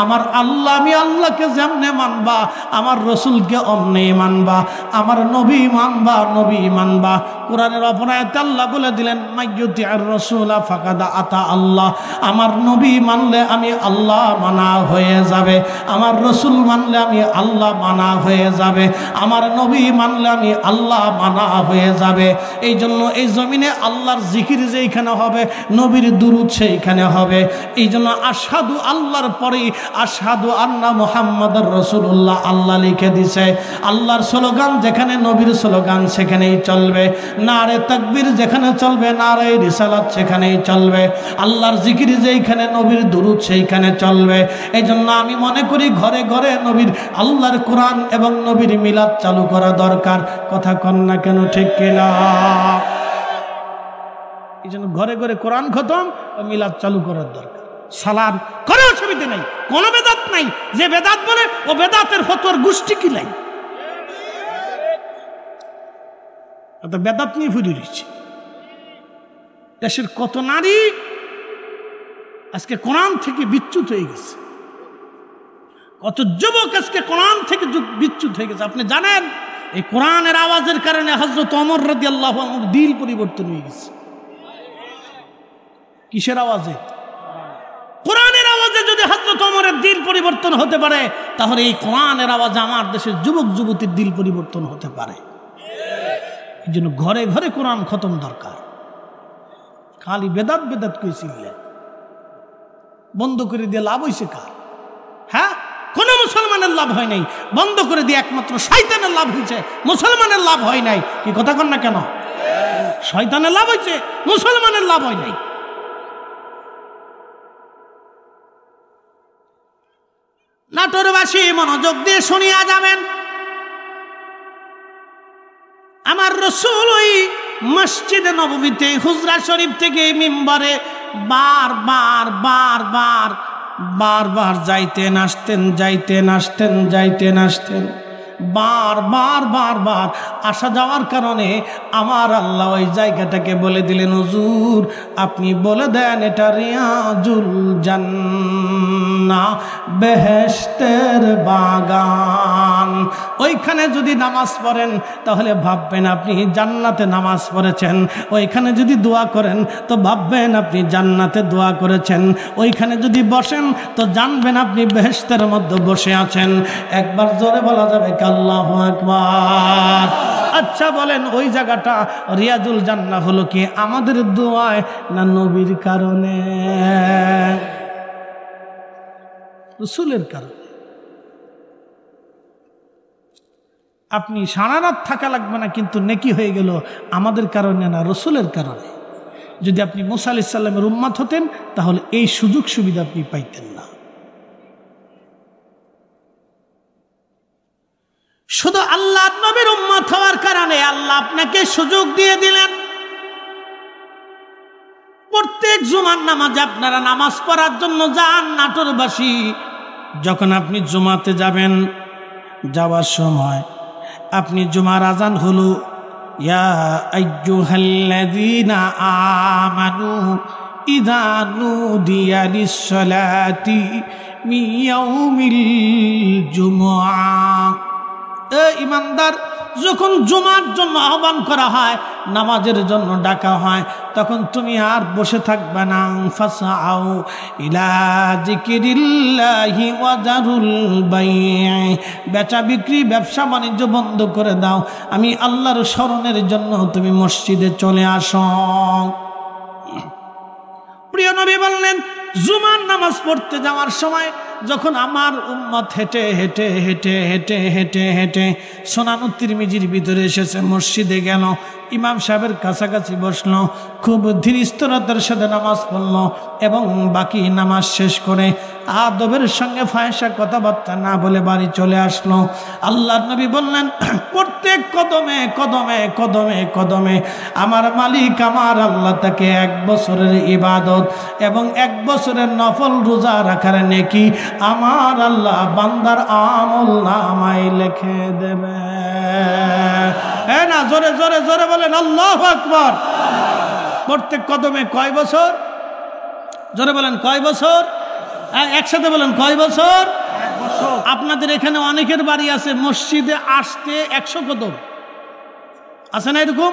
আমার আল্লাহ, আমি আল্লাহকে যেমনে মানবা, আমার রসুলকে অমনেই মানবা। আমার নবী মানবা, নবী মানবা। কোরআনের অপর আয়াতে আল্লাহ বলে দিলেন, মাইয়ুতি আর রসুলা ফাকাদ আতা আল্লাহ। আমার নবী মানলে আমি আল্লাহ মানা হয়ে যাবে, আমার রসুল মানলে আমি আল্লাহ মানা হয়ে যাবে, আমার নবী মানলে আমি আল্লাহ মানা হয়ে যাবে। এই জন্য এই জমিনে আল্লাহর জিকির যেইখানে হবে, নবীর দুরূদ সেইখানে হবে। এই জন্য আশহাদু আল্লাহর পরেই আশহাদু আন্না মুহাম্মাদুর রাসূলুল্লাহ আল্লাহ লিখে দিছে। আল্লাহর স্লোগান যেখানে, নবীর স্লোগান সেখানেই চলবে। নারে তাকবীর যেখানে চলবে, নারে রিসালাত সেখানেই চলবে। আল্লাহর জিকির যেইখানে, নবীর দুরূদ সেইখানে চলবে। এই জন্য আমি মনে করি ঘরে ঘরে নবীর, আল্লাহর কোরআন এবং নবীর মিলাদ চালু করা দরকার। কথা কন না কেন, ঠিক কিনা? এই জন্য ঘরে ঘরে কোরআন খতম ও মিলাদ চালু করার দরকার। সালাম করে অসুবিধা নাই, কোনো বেদাত নাই। যে বেদাত বলে ও বেদাতের ফতোয়ার গোষ্ঠী কিলাই, বেদাত নিয়ে ফুরিয়ে দিচ্ছে। দেশের কত নারী আজকে কোরআন থেকে বিচ্যুত হয়ে গেছে, কত যুবক আজকে কোরআন থেকে বিচ্যুত হয়ে গেছে। আপনি জানেন, এই কোরআনের আওয়াজের কারণে হযরত ওমর রাদিয়াল্লাহু আনহুর দিল পরিবর্তন হয়ে গেছে। কিসের আওয়াজে? কোরআনের আওয়াজে যদি হযরত ওমরের দিল পরিবর্তন হতে পারে, তাহলে এই কোরআনের আওয়াজে আমার দেশের যুবক যুবতীর দিল পরিবর্তন হতে পারে। এই জন্য ঘরে ঘরে কোরআন খতম দরকার। খালি বেদাত বেদাত কইছিলে বন্ধ করে দিয়ে লাভ হয়েছে কার? হ্যাঁ, কোন মুসলমানের লাভ হয় নাই। বন্ধ করে দিয়ে একমাত্র শয়তানের লাভ হয়েছে, মুসলমানের লাভ হয় নাই। কি কথা কন না কেন? শয়তানের লাভ হয়েছে, মুসলমানের লাভ হয় নাই। নাটোরবাসী মনোযোগ দিয়ে শুনিয়া যাবেন। আমার রাসূল ওই মসজিদে নববীতে হুজরা শরীফ থেকে মিম্বরে বারবার যাইতেন আসতেন বারবার আসা যাওয়ার কারণে আমার আল্লাহ ওই জায়গাটাকে বলে দিলেন, হুজুর আপনি বলে দেন এটা রিয়াজুল জান্নাহ, বেহেশতের বাগান। ওইখানে যদি নামাজ পড়েন তাহলে ভাববেন আপনি জান্নাতে নামাজ পড়েছেন, ওইখানে যদি দোয়া করেন তো ভাববেন আপনি জান্নাতে দোয়া করেছেন, ওইখানে যদি বসেন তো জানবেন আপনি বেহেশতের মধ্যে বসে আছেন। একবার জোরে বলা যাবে আল্লাহু আকবার। আচ্ছা বলেন ওই জায়গাটা রিয়াজুল জান্নাহ হলো কি আমাদের দোয়ায় না নবীর কারণে, রাসূলের কারণে? আপনি সারা রাত থাকা লাগবে না, কিন্তু নেকি হয়ে গেল আমাদের কারণে না রাসূলের কারণে। যদি আপনি মুসা আলাইহিস সালামের উম্মত হতেন তাহলে এই সুযোগ সুবিধা আপনি পাইতেন না। শুধু আল্লাহর নবীর উম্মত হওয়ার কারণে আল্লাহ আপনাকে সুযোগ দিয়ে দিলেন। প্রত্যেক জুমার নামাজে আপনারা নামাজ পড়ার জন্য যান। নাটোরবাসী যখন আপনি জুমাতে যাবেন, যাওয়ার সময় আপনি জুমার আজান হলো ইয়া আইয়ুহাল্লাযীনা আমানু ইযা নুদিয়া লিস-সালাতি মিন ইয়াউমিল জুমআহ। ইমানদার, যখন জুমার জন্য আহ্বান করা হয়, নামাজের জন্য ডাকা হয়, তখন তুমি আর বসে থাকবে না। ফাসাউ ইলা যিকিরিল্লাহি ওয়া যারুল বাই', বেচা বিক্রি ব্যবসা বাণিজ্য বন্ধ করে দাও, আমি আল্লাহর স্মরণের জন্য তুমি মসজিদে চলে আসো। প্রিয় নবী বললেন জুমার নামাজ পড়তে যাওয়ার সময় যখন আমার উম্মত হেঁটে হেঁটে হেঁটে হেঁটে হেঁটে হেঁটে সুনানুত তিরমিজির ভিতরে এসেছে, মসজিদে গেল, ইমাম সাহেবের কাছাকাছি বসলো, খুব ধীরস্থিরতার সাথে নামাজ পড়লো এবং বাকি নামাজ শেষ করে আদবের সঙ্গে ফায়সা কথাবার্তা না বলে বাড়ি চলে আসলো। আল্লাহর নবী বললেন প্রত্যেক কদমে কদমে কদমে কদমে আমার মালিক আমার আল্লাহ তাকে 1 বছরের ইবাদত এবং 1 বছরের নফল রোজা রাখার নেকি আমার আল্লাহ বান্দার আমল নামায় লিখে দেবে। হ্যাঁ না, জোরে জোরে জোরে বলেন আল্লাহু আকবার। প্রত্যেক কদমে কয় বছর? জোরে বলেন কয় বছর? একসাথে বলেন কয় বছর? 1 বছর। আপনাদের এখানে অনেকের বাড়ি আছে মসজিদে আসতে 100 কদম আছে না? এরকম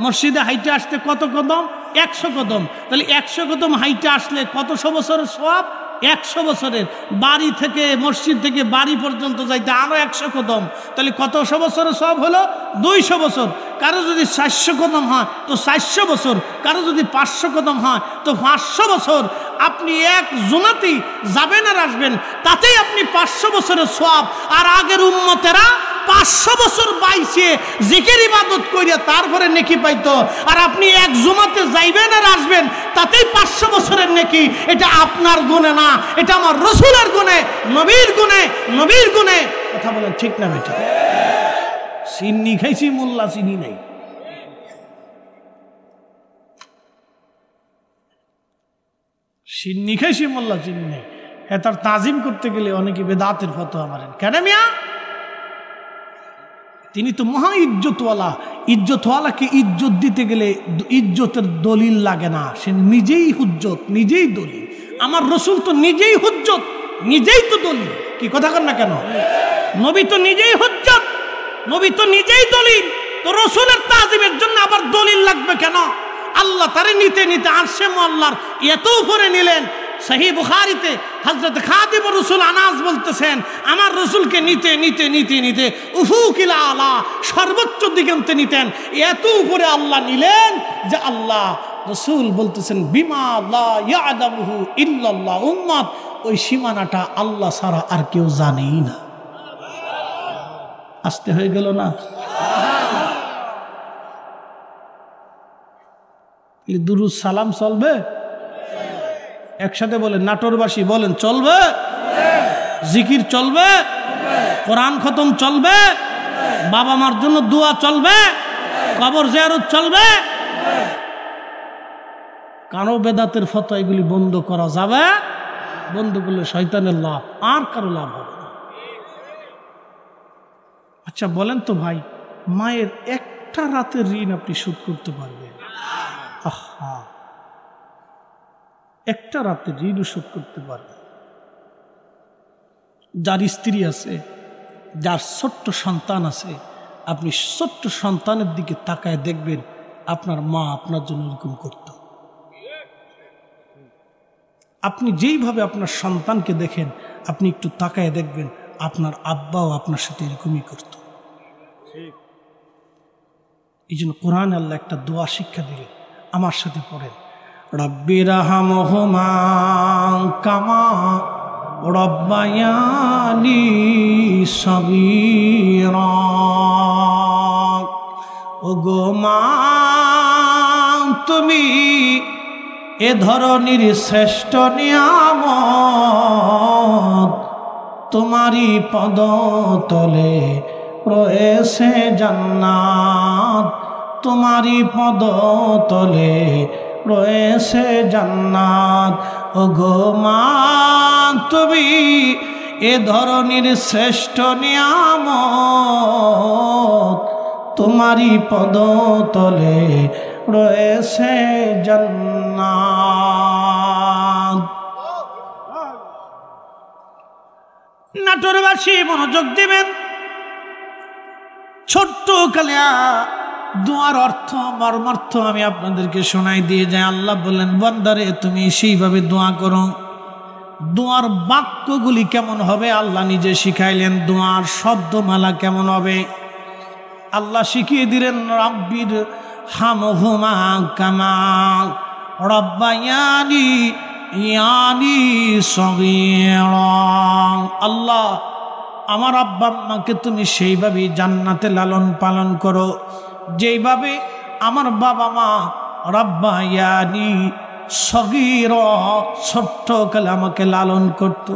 মসজিদে হাইটে আসতে কত কদম? 100 কদম। তাহলে 100 কদম হাইটে আসলে কতশো বছরের সওয়াব? 100 বছরের। বাড়ি থেকে মসজিদ থেকে বাড়ি পর্যন্ত যাইতে আরো 100 কদম, তাহলে কতশো বছরের সওয়াব হলো? 200 বছর। কারো যদি 400 কদম হয় তো 400 বছর, কারো যদি 500 কদম হয় তো 500 বছর। আপনি এক জুমাতেই যাবেন আর আসবেন, তাতেই আপনি 500 বছরের সওয়াব। আর আগের উম্মতেরা 500 বছর বাইছে জিকির ইবাদত কইরা তারপরে নেকি পাইতো, আর আপনি এক জুমাতে যাইবেন আর আসবেন তাতেই 500 বছরের নেকি। এটা আপনার গুণে না, এটা আমার রাসূলের গুণে, নবীর গুণে, নবীর গুণে। কথা বলেন ঠিক না বেটা? চিনি খাইছি, মোল্লা চিনি নাই। চিনি খাইছি, মোল্লা চিনি নাই। হ্যাঁ, তার তাজিম করতে গেলে অনেকে বেদাতের ফতোয়া মারেন। কেন মিয়া? তিনি তো মহা ইজ্জতওয়ালা। ইজ্জতওয়ালাকে ইজ্জত দিতে গেলে ইজ্জতের দলিল লাগে না, সে নিজেই হুজ্জত, নিজেই দলিল। আমার রাসূল তো নিজেই হুজ্জত, নিজেই তো দলিল। কি কথা কর না কেন? নবী তো নিজেই হুজ্জত, নবী তো নিজেই দলিল। তো রাসূলের তাজিমের জন্য আবার দলিল লাগবে কেন? আল্লাহ তারে নিতে নিতে আরশে মুআল্লার এত উপরে নিলেন। সহিহ বুখারীতে হযরত খাদিম রাসূল আনাস বলতেছেন, আমার রাসূলকে নিতে নিতে নিতে নিতে উফুকিল আলা, সর্বোচ্চ দিগন্তে নিতেন। এত উপরে আল্লাহ নিলেন যে আল্লাহ রাসূল বলতেছেন বিমা লা ইয়ালামুহু ইল্লাল্লাহ, উম্মত ওই সীমানাটা আল্লাহ ছাড়া আর কেউ জানেই না। আসতে হয়ে গেল না? দুরুদ সালাম চলবে? একসাথে বলেন, নাটোরবাসী বলেন চলবে? জিকির চলবে, কোরআন খতম চলবে, বাবা মার জন্য দোয়া চলবে, কবর জিয়ারত চলবে। কারো বেদাতের ফতোয়া এগুলি বন্ধ করা যাবে, বন্ধ করলে শয়তানের লাভ, আর কারো লাভ হবে না। আচ্ছা বলেন তো ভাই, মায়ের একটা রাতের ঋণ আপনি শোধ করতে পারবেন? আহা, একটা রাতের ঋণও শোধ করতে পারবেন। যার স্ত্রী আছে, যার ছোট্ট সন্তান আছে, আপনি ছোট্ট সন্তানের দিকে তাকায় দেখবেন আপনার মা আপনার জন্য এরকম করত। আপনি যেইভাবে আপনার সন্তানকে দেখেন, আপনি একটু তাকায় দেখবেন আপনার আব্বাও আপনার সাথে এরকমই করত। এই জন্য কোরআন আল্লাহ একটা দোয়া শিক্ষা দিলেন, আমার সাথে পড়েন, রব্বিরহামহুমা কামা রব্বায়ানি সগীরা। ওগো মা, তুমি এ ধরনের শ্রেষ্ঠ নিয়ামত, তোমারই পদতলে রয়েছে জান্নাত, তোমারই পদতলে রয়েছে জান্নাত। ওগো মা, তুমি এ ধরনের শ্রেষ্ঠ নিয়ামত, তোমারই পদতলে রয়েছে জান্নাত। নাটোরবাসী মনোযোগ দিবেন, ছোট্ট কালিয়া দোয়ার অর্থ মর্মার্থ আমি আপনাদেরকে শোনাই দিয়ে যাই। আল্লাহ বললেন, বান্দারে তুমি সেইভাবে দোয়া করো। দোয়ার বাক্যগুলি কেমন হবে আল্লাহ নিজে শিখাইলেন। দোয়ার শব্দমালা কেমন হবে আল্লাহ শিখিয়ে দিলেন। রাব্বির হামহুমা কামা রব্বায়ানি ইয়ানি সগীরা। আল্লাহ, আমার আব্বা আম্মাকে তুমি সেইভাবেই জান্নাতে লালন পালন করো যেইভাবে আমার বাবা মা রব্বায়ানি সগীরা ছোট্ট কালে আমাকে লালন করত।